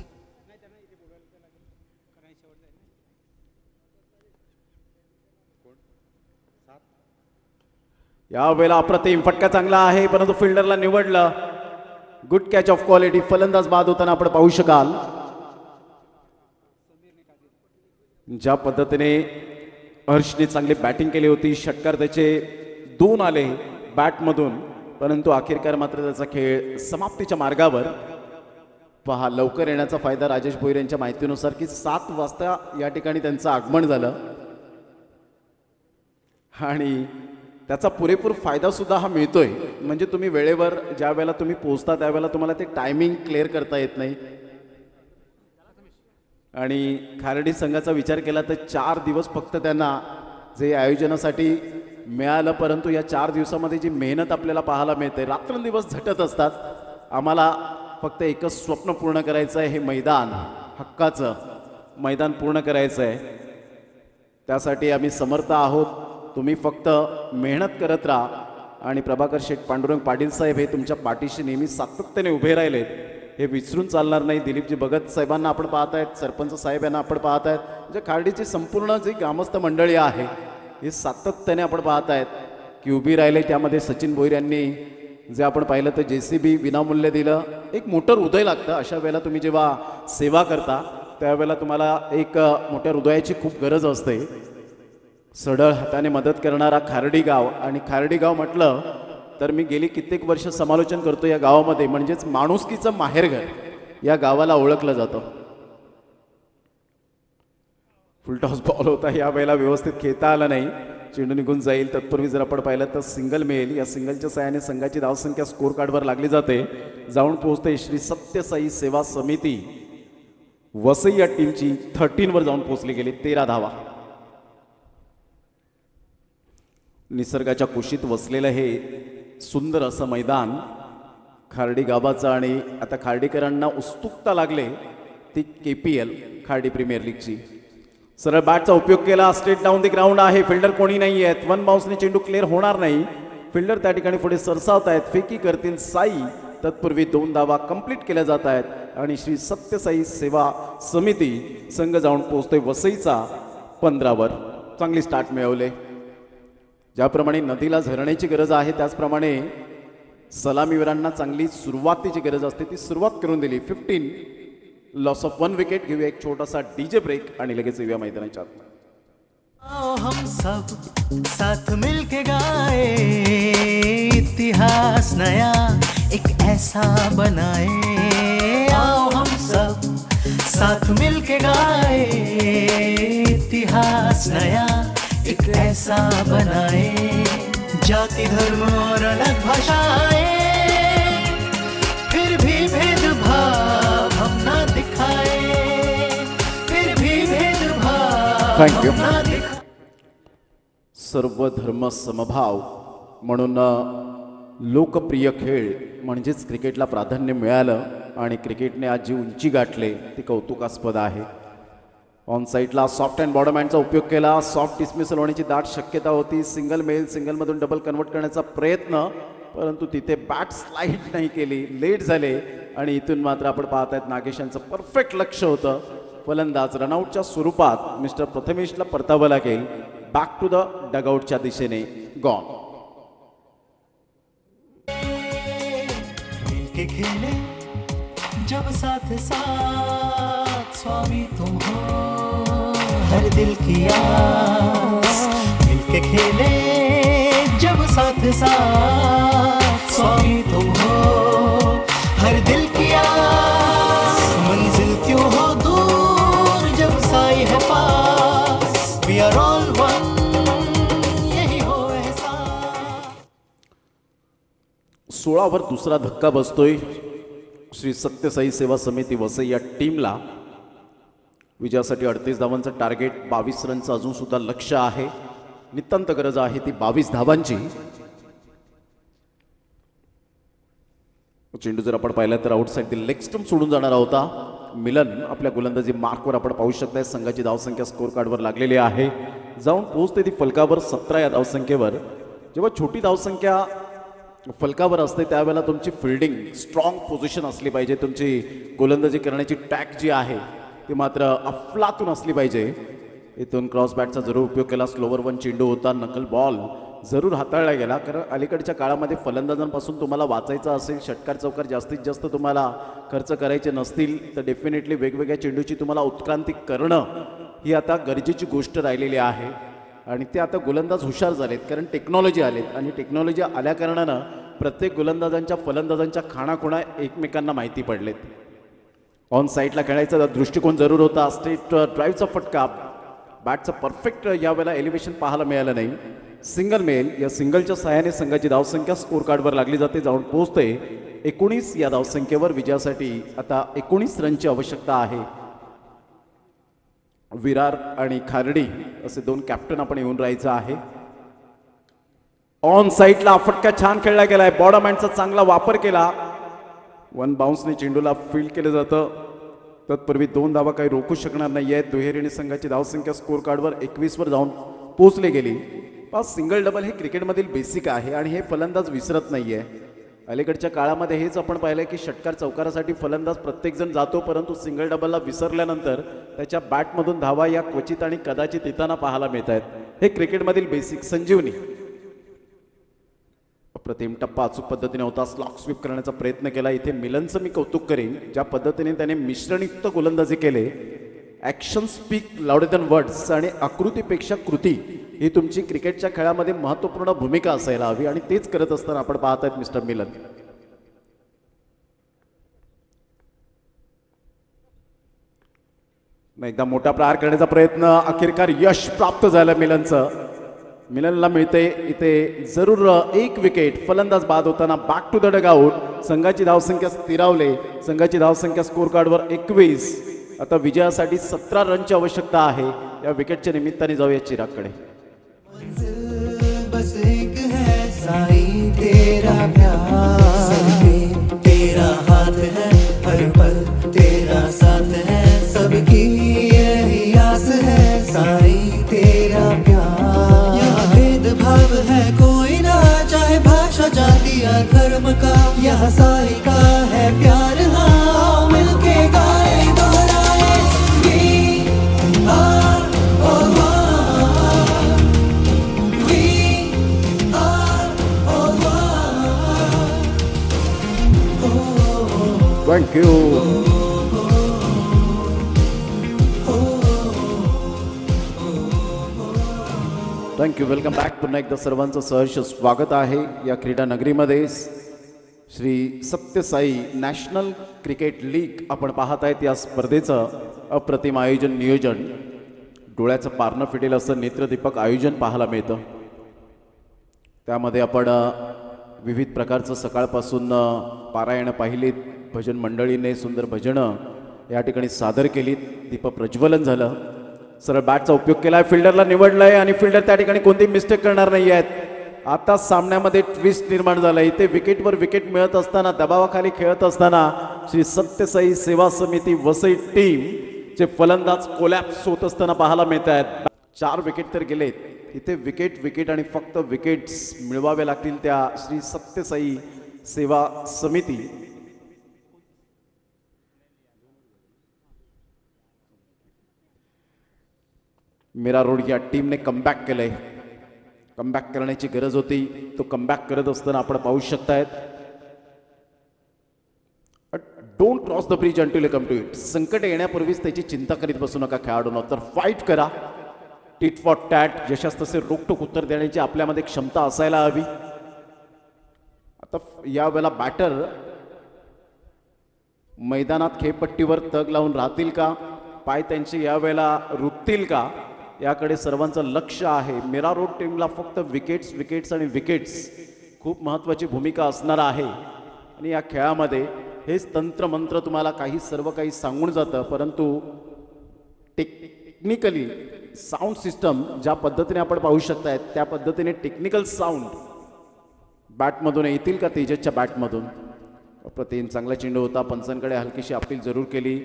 यावेळेला अप्रतिम फटका चांगला आहे, परंतु फिल्डरला निवडलं. Good catch of quality. फलंदाज बाद होताना आपण पाहू शकाल ज्या पद्धतीने हर्षने चांगली बॅटिंग केली होती. षटकार त्याचे 2 आले बॅटमधून, परंतु अखेरकार मात्र त्याचा खेळ समाप्तीच्या मार्गावर. पहा, लवकर येण्याचा फायदा राजेश भोईर यांच्या माहितीनुसार की 7 वाजता या ठिकाणी त्यांचं आगमन झालं आणि त्याचा पुरेपूर फायदा सुद्धा हा मिळतोय. म्हणजे तुम्ही वेळेवर ज्या वेळेला तुम्ही पोहोचता त्यावेळेला तुम्हाला ते टायमिंग क्लिअर करता येत नाही. आणि खारडी संघाचा विचार केला तर 4 दिवस फक्त त्यांना जे आयोजनासाठी मिळालं, परंतु या 4 दिवसामध्ये जी मेहनत आपल्याला पाहायला मिळते, रात्रंदिवस झटत असतात. आम्हाला फक्त एकच स्वप्न पूर्ण करायचं आहे, हे मैदान, हक्काचं मैदान पूर्ण करायचं आहे. त्यासाठी आम्ही समर्थ आहोत. तुम्ही फक्त मेहनत करत राहा. आणि प्रभाकर शेठ पांडुरंग पाटील साहेब हे तुमच्या पाठीशी नेहमी सातत्याने उभे राहिलेत, हे विसरून चालणार नाही. दिलीपजी भगत साहेबांना आपण पाहत आहेत, सरपंच साहेब यांना आपण पाहत आहेत, म्हणजे खार्डीची संपूर्ण जी ग्रामस्थ मंडळी आहे हे सातत्याने आपण पाहत आहेत की उभी राहिले. त्यामध्ये सचिन भोईर यांनी जे आपण पाहिलं तर JCB विनामूल्य दिलं. एक मोठं हृदय लागतं अशा वेळेला. तुम्ही जेव्हा सेवा करता त्यावेळेला तुम्हाला एक मोठ्या हृदयाची खूप गरज असते. सढळ हाताने मदत करणारा खार्डी गाव. आणि खार्डी गाव म्हटलं तर मी गेली कित्येक वर्ष समालोचन करतो या गावामध्ये, म्हणजेच माणुसकीचं माहेरघर या गावाला ओळखलं जातं. फुलटॉस बॉल होता, या वेळेला व्यवस्थित खेळता आला नाही, चेंडू निघून जाईल. तत्पूर्वी जर आपण पाहिलं तर सिंगल मिळेल. या सिंगलच्या साहाय्याने संघाची धावसंख्या स्कोर कार्डवर लागली जाते. जाऊन पोहोचते श्री सत्यसाई सेवा समिती वसई या टीमची 13 वर जाऊन पोहोचली गेली. 13 धावा. निसर्गाच्या कुशीत वसलेलं हे सुंदर असं मैदान खार्डी गावाचं. आणि आता खार्डीकरांना उत्सुकता लागले ती KPL खार्डी प्रीमियर लीगची. सरळ बॅटचा उपयोग केला. स्ट्रेट डाऊन दी ग्राउंड आहे. फिल्डर कोणी नाही आहेत. 1 बाउन्सने चेंडू क्लिअर होणार नाही. फिल्डर त्या ठिकाणी पुढे सरसावत आहेत. फेकी करतील साई. तत्पूर्वी 2 धावा कंप्लीट केल्या जात आहेत. आणि श्री सत्यसाई सेवा समिती संघ जाऊन पोहोचतोय वसईचा 15 वर. चांगली स्टार्ट मिळवले. ज्याप्रमाणे नदीला झरण्याची गरज आहे त्याचप्रमाणे सलामीवीरांना चांगली सुरुवातीची गरज असते, ती सुरुवात करून दिली. 15 लॉस ऑफ 1 विकेट. घेऊया एक छोटासा DJ ब्रेक आणि लगेच येऊया मैदानाच्या आत. आओ हम सब साथ मिलके गाए, इतिहास नया एक ऐसा बनाए. आओ हम सब साथ मिलके गाए, इतिहास नया एक ऐसा बनाए. जाति धर्म और अलग भाषाएं, फिर भी भेदभाव हम ना दिखाए. फिर भी भेदभाव Thank you. हम ना दिखाए. सर्व धर्म समभाव म्हणून लोकप्रिय खेळ म्हणजेच क्रिकेटला प्राधान्य मिळालं आणि क्रिकेटने आज जी उंची गाठले ती कौतुकास्पद आहे. ऑन साईडला सॉफ्ट अँड बॉटम हँडचा उपयोग केला. सॉफ्ट डिसमिसल होण्याची दाट शक्यता होती. सिंगल मेल, सिंगलमधून डबल कन्वर्ट करण्याचा प्रयत्न, परंतु तिथे बॅट स्लाईड नाही केली, लेट झाले. आणि इथून मात्र आपण पाहत आहेत नागेश यांचं परफेक्ट लक्ष होतं. फलंदाज रनआउटच्या स्वरूपात मिस्टर प्रथमेशला परतावं लागेल. बॅक टू द डगआउटच्या दिशेने गॉन. मिलके खेले जब साथ साथ, स्वामी तुम हो हर दिल की आस. मिलके खेले जब साथ साथ, स्वामी तुम हो हर दिल की आस. मंजिल क्यों हो दूर जब साई है pass, we are all one, यही हो एहसास. 16 वर दुसरा धक्का बसतोय श्री सत्यसाई सेवा समिती वसई या टीमला. विजयासाठी 38 धावांचं टार्गेट, 22 रनचं अजून सुद्धा लक्ष आहे. नितांत गरज आहे ती 22 धावांची. चेंडू जर आपण पाहिला तर आउटसाईड दी लेग स्टंप सोडून जाणारा होता. मिलन आपल्या गोलंदाजी मार्कवर आपण पाहू शकताय. संघाची धावसंख्या स्कोर कार्डवर लागलेली आहे. जाऊन पोहोचते ती फलकावर 17 या धावसंख्येवर. जेव्हा छोटी धावसंख्या फलकावर असते त्यावेळेला तुमची फिल्डिंग स्ट्रॉंग पोझिशन असली पाहिजे, तुमची गोलंदाजी करण्याची टॅक जी आहे ती मात्र अफलातून असली पाहिजे. इथून क्रॉस बॅटचा जरूर उपयोग केला. स्लोवर वन चेंडू होता, नकल बॉल जरूर हाताळला गेला, कारण अलीकडच्या काळामध्ये फलंदाजांपासून तुम्हाला वाचायचं असेल, षटकार चौकार जास्तीत जास्त तुम्हाला खर्च करायचे नसतील तर डेफिनेटली वेगवेगळ्या चेंडूची तुम्हाला उत्क्रांती करणं ही आता गरजेची गोष्ट राहिलेली आहे. आणि ते आता गोलंदाज हुशार झालेत, कारण टेक्नॉलॉजी आलेत आणि टेक्नॉलॉजी आल्या कारणानं प्रत्येक गोलंदाजांच्या फलंदाजांच्या खाणाखुणा एकमेकांना माहिती पडलेत. ऑन साईडला खेळायचा दृष्टिकोन जरूर होता. स्ट्रेट ड्राईव्हचा फटका, बॅटचं परफेक्ट यावेळेला एलिव्हेशन पाहायला मिळालं नाही. सिंगल मिळेल. या सिंगलच्या सहाय्याने संघाची धावसंख्या स्कोर कार्डवर लागली जाते, जाऊन पोहोचते 19. या धावसंख्येवर विजयासाठी आता 19 रनची आवश्यकता आहे. विरार आणि खार्डी असे दोन कॅप्टन आपण येऊन राहायचं आहे. ऑन साईडला फटका छान खेळला गेलाय. बॉडम हँडचा चांगला वापर केला. वन बाउन्सने चेंडूला फील्ड केलं जातं. तत्पूर्वी 2 धावा काही रोखू शकणार नाही आहेत. दुहेरीने संघाची धावसंख्या स्कोर कार्डवर 21 वर जाऊन पोहोचली गेली. पाच सिंगल डबल हे क्रिकेटमधील बेसिक आहे आणि हे फलंदाज विसरत नाहीये. अलीकडच्या काळामध्ये हेच आपण पाहिलं की षटकार चौकारासाठी फलंदाज प्रत्येकजण जातो, परंतु सिंगल डबलला विसरल्यानंतर त्याच्या बॅटमधून धावा या क्वचित आणि कदाचित येताना पाहायला मिळत आहेत. हे क्रिकेटमधील बेसिक संजीवनी. अप्रतिम टप्पा अचूक पद्धतीने होता. स्लॉक स्वीप करण्याचा प्रयत्न केला. इथे मिलनचं मी कौतुक करेन, ज्या पद्धतीने त्याने मिश्रणयुक्त गोलंदाजी केले. Action speak louder than words आणि आकृतीपेक्षा कृती ही तुमची क्रिकेटच्या खेळामध्ये महत्त्वपूर्ण भूमिका असायला हवी आणि तेच करत असताना आपण पाहत आहेत मिस्टर मिलन. एकदा मोठा प्रहार करण्याचा प्रयत्न, अखेरकार यश प्राप्त झालं मिलनचं. मिलनला मिळते इथे जरूर 1 विकेट. फलंदाज बाद होताना बॅक टू द डगआउट. संघाची धावसंख्या स्थिरावले. संघाची धावसंख्या स्कोर कार्डवर 21. आता विजयासाठी 17 रनची आवश्यकता आहे. या विकेटच्या निमित्ताने जाऊया चिरागकडे. बस एक है साईं तेरा प्यार, तेरा हाथ है हर पल, तेरा साथ है सबकी यही आस है साईं तेरा प्यार. यहाँ भेदभाव है कोई ना, चाहे भाषा जाति या धर्म का, यहाँ साईं का है प्यार. हाँ मिलके गाए दोहराए, We are all one. We are all one. Thank you. Thank you. Welcome back. पुन्हा एकदा सर्वांचं सहर्ष स्वागत आहे या क्रीडा नगरीमध्ये. Shri Satyasai national cricket league आपण पाहत आहेत. या स्पर्धेचं अप्रतिम आयोजन, नियोजन, डोळ्याचं पारणं फिटेल असं नेत्रदीपक आयोजन पाहायला मिळतं. त्यामध्ये आपण विविध प्रकारचं सकाळपासून पारायणं पाहिलीत. भजन मंडळीने सुंदर भजनं या ठिकाणी सादर केलीत. दीपप्रज्वलन झालं. सरळ बॅटचा उपयोग केलाय. फिल्डरला निवडलंय आणि फिल्डर त्या ठिकाणी कोणती मिस्टेक करणार नाही आहेत. आता सामन्यामध्ये ट्विस्ट निर्माण झालं. इथे विकेटवर विकेट मिळत असताना, दबावाखाली खेळत असताना श्री सत्यसाई सेवा समिती वसई टीम चे फलंदाज कोलॅप्स होत असताना पाहायला मिळत आहेत. 4 विकेट तर गेलेत. इथे विकेट आणि फक्त विकेट्स मिळवावे लागतील त्या श्री सत्यसाई सेवा समिती. मीरा रोड या टीमने कमबॅक केलंय. कमबॅक करण्याची गरज होती. तो कमबॅक करत असताना आपण पाहू शकतायत. Don't cross the bridge until you come to it. संकट येण्यापूर्वीच त्याची चिंता करीत बसू नका खेळाडूंना, तर फाईट करा. टिट फॉर टॅट, जशास तसे रोखटोक उत्तर देण्याची आपल्यामध्ये क्षमता असायला हवी. आता यावेळेला बॅटर मैदानात खेळपट्टीवर तग लावून राहतील का, पाय त्यांचे यावेळेला रुततील का, याकडे सर्वांचं लक्ष आहे. मीरा रोड टीमला फक्त विकेट्स आणि विकेट्स खूप महत्त्वाची भूमिका असणार आहे. आणि या खेळामध्ये हेच तंत्रमंत्र तुम्हाला सर्व काही सांगून जातं, परंतु टेक्निकली साऊंड सिस्टम ज्या पद्धतीने आपण पाहू शकताय त्या पद्धतीने टेक्निकल साऊंड बॅटमधून येतील का, तेजसच्या बॅटमधून. अप्रतिम चांगला चेंडू होता. पंचांकडे हलकीशी अपील जरूर केली.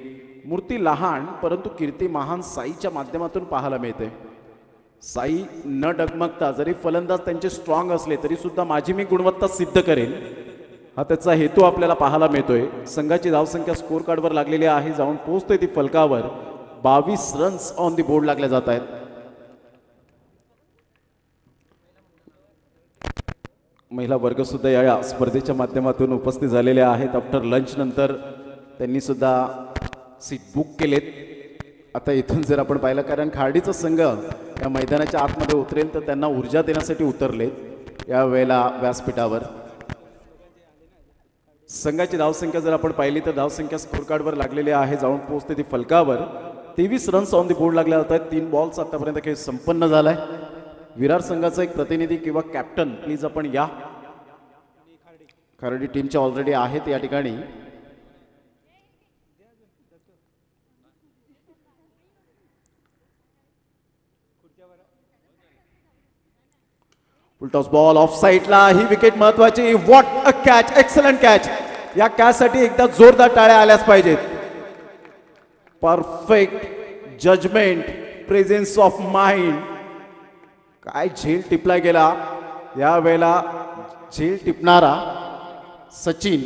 मूर्ती लहान परंतु कीर्ती महान साईच्या माध्यमातून पाहायला मिळते. साई न डगमगता जरी फलंदाज त्यांचे स्ट्रॉंग असले तरी सुद्धा माझी मी गुणवत्ता सिद्ध करेन हा त्याचा हेतू आपल्याला पाहायला मिळतोय. संघाची धावसंख्या स्कोर कार्डवर लागलेली आहे, जाऊन पोहोचते ती फलकावर. 22 रन्स ऑन दी बोर्ड लागल्या जात आहेत. महिला वर्ग सुद्धा या स्पर्धेच्या माध्यमातून उपस्थित झालेले आहेत. आफ्टर लंच नंतर त्यांनी सुद्धा सीट बुक केलेत. आता इथून जर आपण पाहिलं, कारण खार्डीचा संघ या मैदानाच्या आतमध्ये उतरेल तर त्यांना ऊर्जा देण्यासाठी उतरलेत या वेळेला व्यासपीठावर. संघाची धावसंख्या जर आपण पाहिली तर धावसंख्या स्कोर कार्डवर लागलेली आहे, जाऊन पोहोचते ती फलकावर. 23 रन्स ऑन दी बोर्ड लागल्या जात आहेत. 3 बॉल्स आतापर्यंत खेळ संपन्न झालाय. विरार संघाचा एक प्रतिनिधी किंवा कॅप्टन प्लीज आपण या. खार्डी टीमच्या ऑलरेडी आहेत या ठिकाणी. फुलटॉस बॉल ऑफ साईडला. ही विकेट महत्वाची. What a catch, excellent catch. या कॅच साठी एकदा जोरदार टाळ्या आल्याच पाहिजेत. Perfect judgement, presence of mind. काय झेल टिपला गेला या वेळेला. झेल टिपणारा सचिन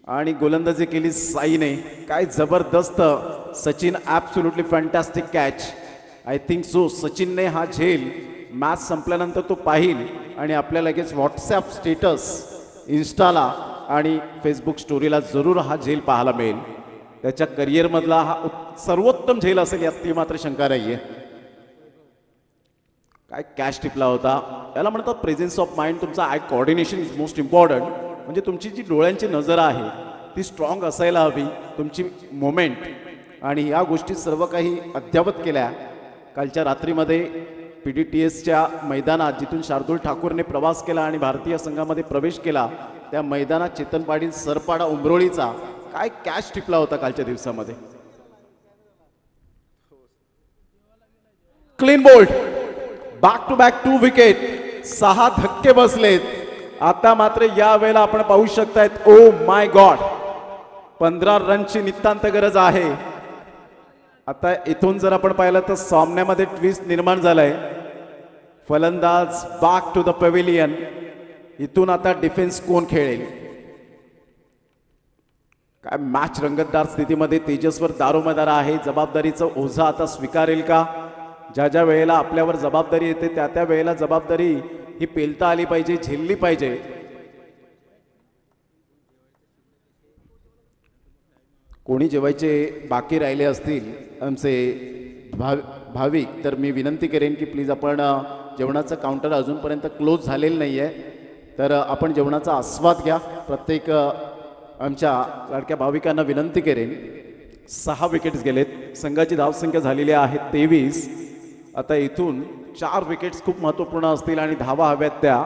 आणि गोलंदाजी केली साईने. काय जबरदस्त Sachin, absolutely fantastic catch. I think so सचिनने हा झेल मॅच संपल्यानंतर तो पाहिल आणि आपल्या लगेच व्हॉट्सॲप स्टेटस, इन्स्टाला आणि फेसबुक स्टोरीला जरूर हा झेल पाहायला मिळेल. त्याच्या करिअरमधला हा सर्वोत्तम झेल असेल यात ती मात्र शंका नाही आहे. काय कॅच टिपला होता. याला म्हणतात प्रेझेन्स ऑफ माइंड. तुमचा I coordination is most important. म्हणजे तुमची जी डोळ्यांची नजर आहे ती स्ट्रॉंग असायला हवी, तुमची मोमेंट, आणि या गोष्टी सर्व काही अद्यावत केल्या कालच्या रात्रीमध्ये PDTSच्या मैदानात, जिथून शार्दूल ठाकूरने प्रवास केला आणि भारतीय संघामध्ये प्रवेश केला. त्या मैदानात चेतन पाटील सरपाडा उंबरोळीचा काय कॅच टिपला होता कालच्या दिवसामध्ये. Clean bowled, back to back 2 wicket. 6 धक्के बसलेत. आता मात्र या वेळेला आपण पाहू शकतायत, ओ माय गॉड, 15 रनची नितांत गरज आहे. आता इथून जर आपण पाहिलं तर सामन्यामध्ये ट्विस्ट निर्माण झालाय. फलंदाज बॅक टू द पॅव्हिलियन. इथून आता डिफेन्स कोण खेळेल. काय मॅच रंगतदार स्थितीमध्ये तेजसवर दारोमदार आहे. जबाबदारीचं ओझा आता स्वीकारेल का. ज्या ज्या वेळेला आपल्यावर जबाबदारी येते त्या त्या वेळेला जबाबदारी ही पेलता आली पाहिजे, झेलली पाहिजे. कोणी जेवायचे बाकी राहिले असतील आमचे भाविक तर मी विनंती करेन की प्लीज आपण जेवणाचं काउंटर अजूनपर्यंत क्लोज झालेलं नाही आहे, तर आपण जेवणाचा आस्वाद घ्या. प्रत्येक आमच्या लाडक्या भाविकांना विनंती करेन. 6 विकेट्स गेलेत. संघाची धावसंख्या झालेली आहे 23. आता इथून 4 विकेट्स खूप महत्त्वपूर्ण असतील आणि धावा हव्यात त्या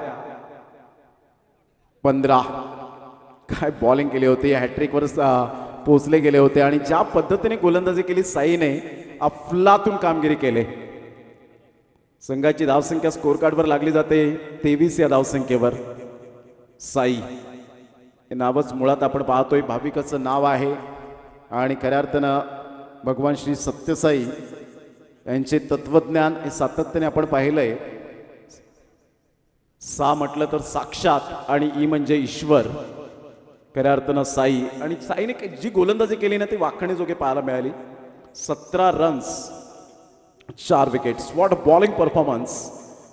15. काय बॉलिंग केली होती. हॅट्रिकवर पोचले गेले होते आणि ज्या पद्धतीने गोलंदाजी केली साईने, अफलातून कामगिरी केले. संघाची धावसंख्या स्कोर कार्डवर लागली जाते 23 या धावसंख्येवर. साई हे नावच मुळात आपण पाहतोय भाविकाचं नाव आहे आणि खऱ्या अर्थानं भगवान श्री सत्यसाई यांचे तत्वज्ञान हे सातत्याने आपण पाहिलंय. सा म्हटलं तर साक्षात आणि ई म्हणजे ईश्वर. खऱ्या अर्थानं साई, आणि साईने जी गोलंदाजी केली ना ती वाखण्याजोगे पाहायला मिळाली. 17 runs, 4 wickets. What bowling performance.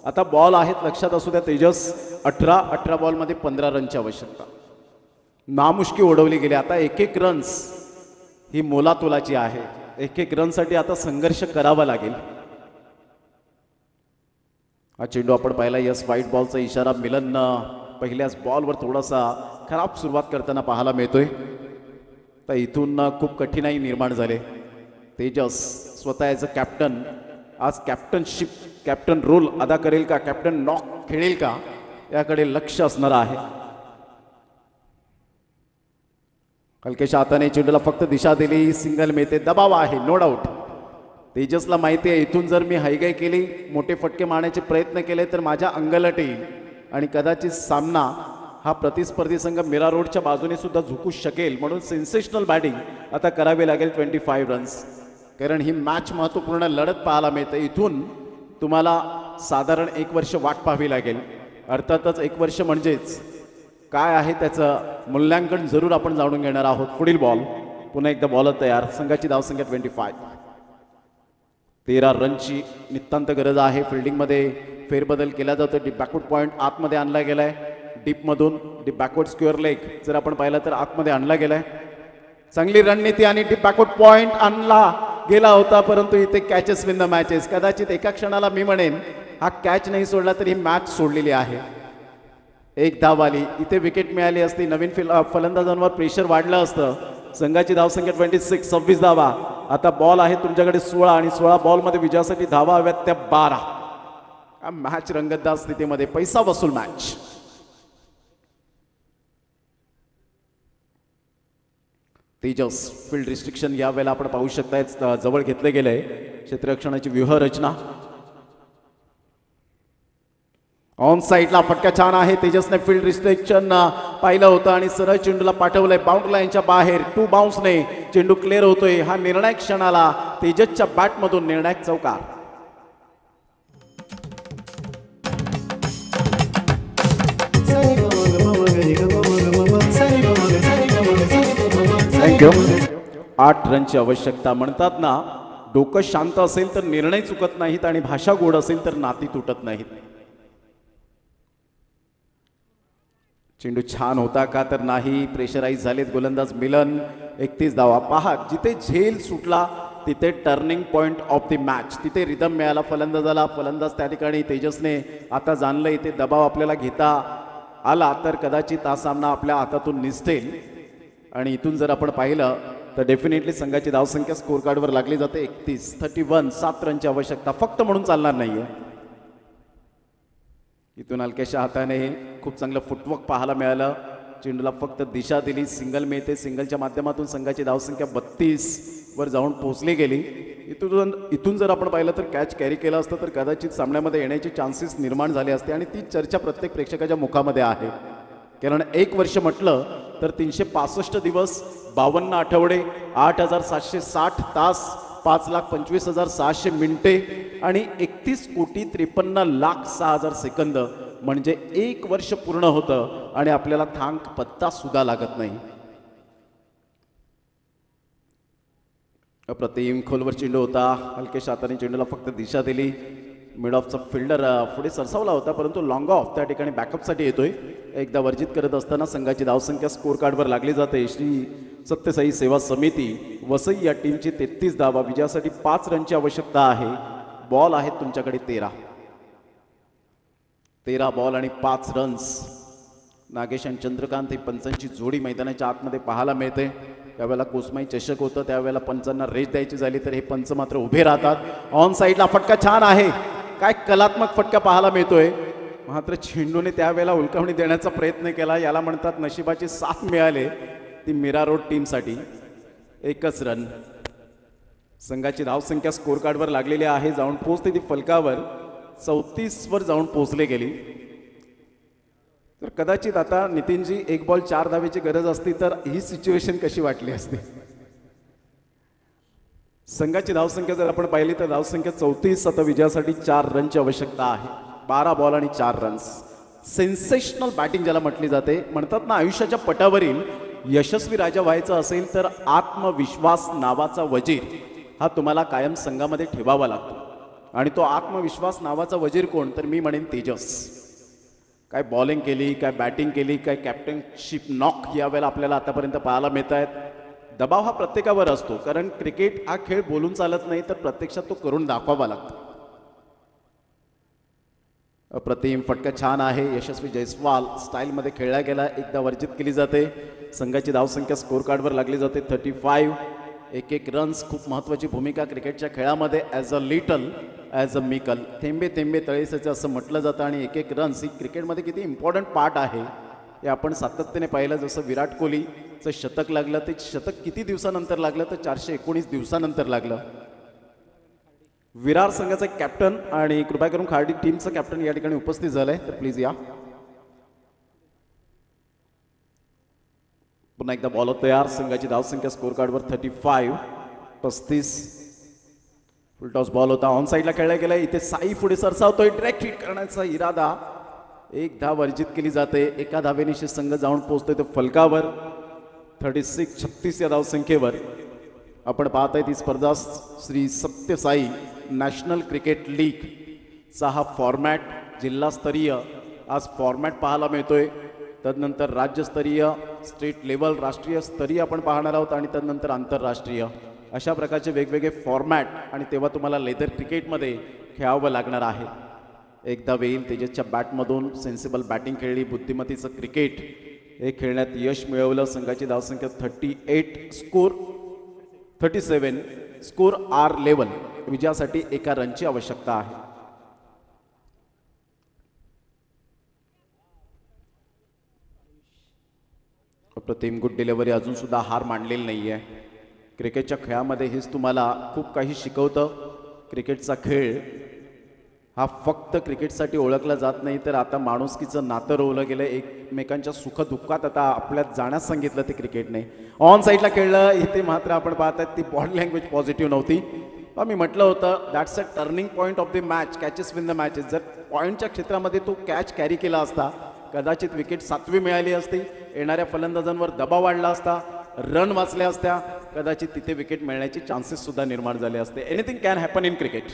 आता बॉल आहेत लक्षात असू द्या तेजस. 18 बॉलमध्ये 15 रनची आवश्यकता. नामुष्की ओढवली गेली. आता 1-1 रन्स ही मोलातोलाची आहे. 1-1 रनसाठी आता संघर्ष करावा लागेल. हा चेंडू आपण पाहिला. यस, व्हाईट बॉलचा इशारा. मिलन पहिल्याच बॉलवर थोडासा खराब सुरुवात करताना पाहायला मिळतोय. तर इथून खूप कठीणाई निर्माण झाले. तेजस स्वतः ॲज अ कॅप्टन आज कॅप्टनशिप, कॅप्टन रोल अदा करेल का, कॅप्टन नॉक खेळेल का, याकडे लक्ष असणार आहे. हलकेशा हाताने चेंडूला फक्त दिशा दिली. सिंगल मिळते. दबाव आहे नो डाऊट. तेजसला माहिती आहे इथून जर मी हायगाय केली, मोठे फटके मारण्याचे प्रयत्न केले तर माझ्या अंगलट येईल आणि कदाचित सामना हा प्रतिस्पर्धी संघ मीरा रोडच्या बाजूने सुद्धा झुकू शकेल. म्हणून सेन्सेशनल बॅटिंग आता करावी लागेल. 25 रन्स, कारण ही मॅच महत्त्वपूर्ण लढत पाहायला मिळते. इथून तुम्हाला साधारण 1 वर्ष वाट पाहावी लागेल. अर्थातच 1 वर्ष म्हणजेच काय आहे त्याचं मूल्यांकन जरूर आपण जाणून घेणार आहोत. पुढील बॉल पुन्हा एकदा बॉल तयार. संघाची धावसंख्या 25. 13 रनची नितांत गरज आहे. फिल्डिंगमध्ये फेरबदल केला जातो. डीप बॅकवर्ड पॉईंट आतमध्ये आणला गेलाय. डीपमधून डीप बॅकवर्ड स्क्वेअर लेग जर आपण पाहिलं तर आतमध्ये आणला गेलाय. चांगली रणनीती आणि डीप बॅकवर्ड पॉईंट आणला गेला होता, परंतु इथे कॅचेस विन द मॅचेस. कदाचित एका क्षणाला मी म्हणेन हा कॅच नाही सोडला तर ही मॅच सोडलेली आहे. 1 धाव आली. इथे विकेट मिळाली असती. नवीन फलंदाजांवर प्रेशर वाढलं असतं. संघाची धावसंख्या 26. 26 धावा. आता बॉल आहे तुमच्याकडे 16 आणि 16 बॉलमध्ये विजयासाठी धावा हव्यात त्या 12. मॅच रंगतदार स्थितीमध्ये पैसा वसूल मॅच. तेजस फील्ड रिस्ट्रिक्शन या वेळेला आपण पाहू शकताय जवळ घेतले गेले. क्षेत्ररक्षणाची व्यूहरचना ऑन साईडला फटका छान आहे. तेजसने फील्ड रिस्ट्रिक्शन पाहिलं होतं आणि सरळ चेंडूला पाठवलंय बाउंड्री लाईनच्या बाहेर. 2 बाउन्सने चेंडू क्लिअर होतोय. हा निर्णायक क्षणाला तेजसच्या बॅटमधून निर्णायक चौकार. थँक्यू. 8 रनची आवश्यकता. म्हणतात ना डोकं शांत असेल तर निर्णय चुकत नाहीत आणि भाषा गोड असेल तर नाती तुटत नाहीत. चेंडू छान होता का तर नाही. प्रेशराईज झालेत गोलंदाज मिलन. 31 धावा. पहा जिथे झेल सुटला तिथे turning point of the match. तिथे रिदम मिळाला फलंदाजाला. फलंदाज त्या ठिकाणी तेजसने आता जाणलं इथे दबाव आपल्याला घेता आला तर कदाचित हा सामना आपल्या हातातून निसटेल. आणि इथून जर आपण पाहिलं तर डेफिनेटली संघाची धावसंख्या स्कोर कार्डवर लागली जाते 31. 31. 7 रनची आवश्यकता फक्त म्हणून चालणार नाहीये. इथून हलक्याच्या हाताने खूप चांगलं फुटवर्क पाहायला मिळालं. चेंडूला फक्त दिशा दिली. सिंगल मिळते. सिंगलच्या माध्यमातून संघाची धावसंख्या 32 वर जाऊन पोहोचली गेली. इथून जर आपण पाहिलं तर कॅच कॅरी केला असतं तर कदाचित सामन्यामध्ये येण्याचे चान्सेस निर्माण झाले असते. आणि ती चर्चा प्रत्येक प्रेक्षकाच्या मुखामध्ये आहे. कारण 1 वर्ष म्हटलं तर 365 दिवस 52 आठवडे 8760 तास 5,25,600 मिनिटे आणि 31,53,06,000 सेकंद म्हणजे 1 वर्ष पूर्ण होतं आणि आपल्याला थांक पत्ता सुद्धा लागत नाही. अप्रतिम खोलवर चेंडू होता. हलक्याच्या हाताने चेंडूला फक्त दिशा दिली. मिड ऑफचा फिल्डर पुढे सरसावला होता परंतु लॉंग ऑफ त्या ठिकाणी बॅकअपसाठी येतोय. एकदा वर्जित करत असताना संघाची धावसंख्या स्कोर कार्डवर लागली जाते. श्री सत्यसाई सेवा समिती वसई या टीमची 33 धावा. विजयासाठी 5 रनची आवश्यकता आहे. बॉल आहेत तुमच्याकडे 13 बॉल आणि 5 रन्स. नागेश आणि चंद्रकांत ही पंचांची जोडी मैदानाच्या आतमध्ये पाहायला मिळते. त्यावेळेला कोसमाई चषक होतं त्यावेळेला पंचांना रेस द्यायची झाली तर हे पंच मात्र उभे राहतात. ऑन साईडला फटका छान आहे. काय कलात्मक फटका पाहायला मिळतोय. मात्र चेंडूने त्यावेळेला उलकावणी देण्याचा प्रयत्न केला. याला म्हणतात नशिबाची साथ मिळाले ती मीरा रोड टीमसाठी. 1च रन. संघाची धावसंख्या स्कोर कार्डवर लागलेली आहे. जाऊन पोहोचते ती फलकावर 34 वर जाऊन पोहोचले गेली. तर कदाचित आता नितीनजी 1 बॉल 4 धावेची गरज असती तर ही सिच्युएशन कशी वाटली असती. संघाची धावसंख्या जर आपण पाहिली तर धावसंख्या 34. आता विजयासाठी 4 रनची आवश्यकता आहे. 12 बॉल आणि 4 रन्स. सेन्सेशनल बॅटिंग ज्याला म्हटली जाते. म्हणतात ना आयुष्याच्या पटावरील यशस्वी राजा व्हायचा असेल तर आत्मविश्वास नावाचा वजीर हा तुम्हाला कायम संघामध्ये ठेवावा लागतो. आणि तो आत्मविश्वास नावाचा वजीर कोण तर मी म्हणेन तेजस. काय बॉलिंग केली, काय बॅटिंग केली, काय कॅप्टनशिप नॉक यावेळेला आपल्याला आतापर्यंत पाहायला मिळत आहेत. दबाव हा प्रत्येकावर असतो कारण क्रिकेट हा खेळ बोलून चालत नाही तर प्रत्यक्षात तो करून दाखवावा लागतो. अप्रतिम फटका छान आहे. यशस्वी जयस्वाल स्टाईलमध्ये खेळला गेला. एकदा वर्जित केली जाते. संघाची धावसंख्या स्कोर कार्डवर लागली जाते 35. 1 रन्स खूप महत्त्वाची भूमिका क्रिकेटच्या खेळामध्ये. As a little as a mickle. थेंबे थेंबे तळेसाचे असं म्हटलं जातं आणि 1 रन्स ही क्रिकेटमध्ये किती इम्पॉर्टंट पार्ट आहे हे आपण सातत्याने पाहिलं. जसं विराट कोहलीचं शतक लागलं ते शतक किती दिवसानंतर लागलं तर 419 दिवसानंतर लागलं. विरार संघाचा कॅप्टन आणि कृपया करून खार्डी टीमचं कॅप्टन या ठिकाणी उपस्थित झालंय तर प्लीज या. पुन्हा एकदा बॉल तयार. संघाची धावसंख्या स्कोर कार्डवर 35. फुल टॉस बॉल होता, ऑन साईडला खेळला गेला. इथे साई पुढे सरसावतोय, डायरेक्ट हिट करण्याचा इरादा. एक धाव वर्जित केली जाते. एका धावेनिशी संघ जाऊन पोहोचतोय तो फलकावर 36 या धावसंख्येवर. आपण पाहताय ती स्पर्धा Shri Satyasai national cricket league चा हा फॉर्मॅट जिल्हास्तरीय आज फॉर्मॅट पाहायला मिळतोय. तदनंतर राज्यस्तरीय, स्टेट लेवल, राष्ट्रीय स्तरीय आपण पाहणार आहोत आणि तदनंतर आंतरराष्ट्रीय अशा प्रकारचे वेगवेगळे फॉर्मॅट. आणि तेव्हा तुम्हाला लेदर क्रिकेटमध्ये खेळावं लागणार आहे. एकदा वेईल तेजसच्या बॅटमधून सेन्सिबल बॅटिंग खेळली, बुद्धिमतीचं क्रिकेट हे खेळण्यात यश मिळवलं. संघाची धावसंख्या 37 स्कोर आर लेवल. विजयासाठी एका रनची आवश्यकता आहे. अप्रतिम गुड डिलिव्हरी. अजून सुद्धा हार मानलेली नाही आहे. क्रिकेटच्या खेळामध्ये हेच तुम्हाला खूप काही शिकवतं. क्रिकेटचा खेळ हा फक्त क्रिकेटसाठी ओळखला जात नाही, तर आता माणुसकीचं नातं रोवलं गेलं. एकमेकांच्या सुखदुःखात आता आपल्यात जाण्यास सांगितलं ते क्रिकेटने. ऑन साईडला खेळलं. इथे मात्र आपण पाहतात ती बॉडी लँग्वेज पॉझिटिव्ह नव्हती. मी म्हटलं होतं that's a turning point of the match. Catches win the matches. जर पॉईंटच्या क्षेत्रामध्ये तो कॅच कॅरी केला असता, कदाचित विकेट 7वी मिळाली असती. येणाऱ्या फलंदाजांवर दबाव वाढला असता, रन वाचल्या असत्या, कदाचित तिथे विकेट मिळण्याचे चान्सेस सुद्धा निर्माण झाले असते. Anything can happen in cricket.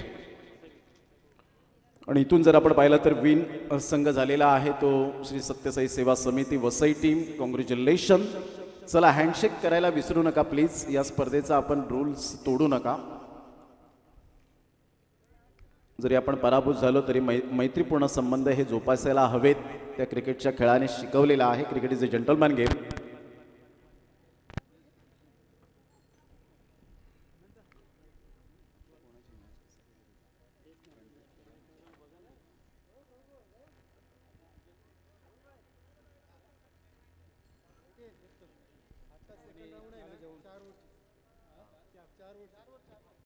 आणि इथून जर आपण पाहिलं तर विन संघ झालेला आहे तो श्री सत्यसाई सेवा समिती वसई टीम. कॉंग्रॅच्युलेशन. चला हँडशेक करायला विसरू नका प्लीज. या स्पर्धेचा आपण रूल्स तोडू नका. जरी आपण पराभूत झालो तरी मैत्रीपूर्ण संबंध हे जोपासायला हवेत. त्या क्रिकेटच्या खेळाने शिकवलेला आहे. Cricket is a gentleman game.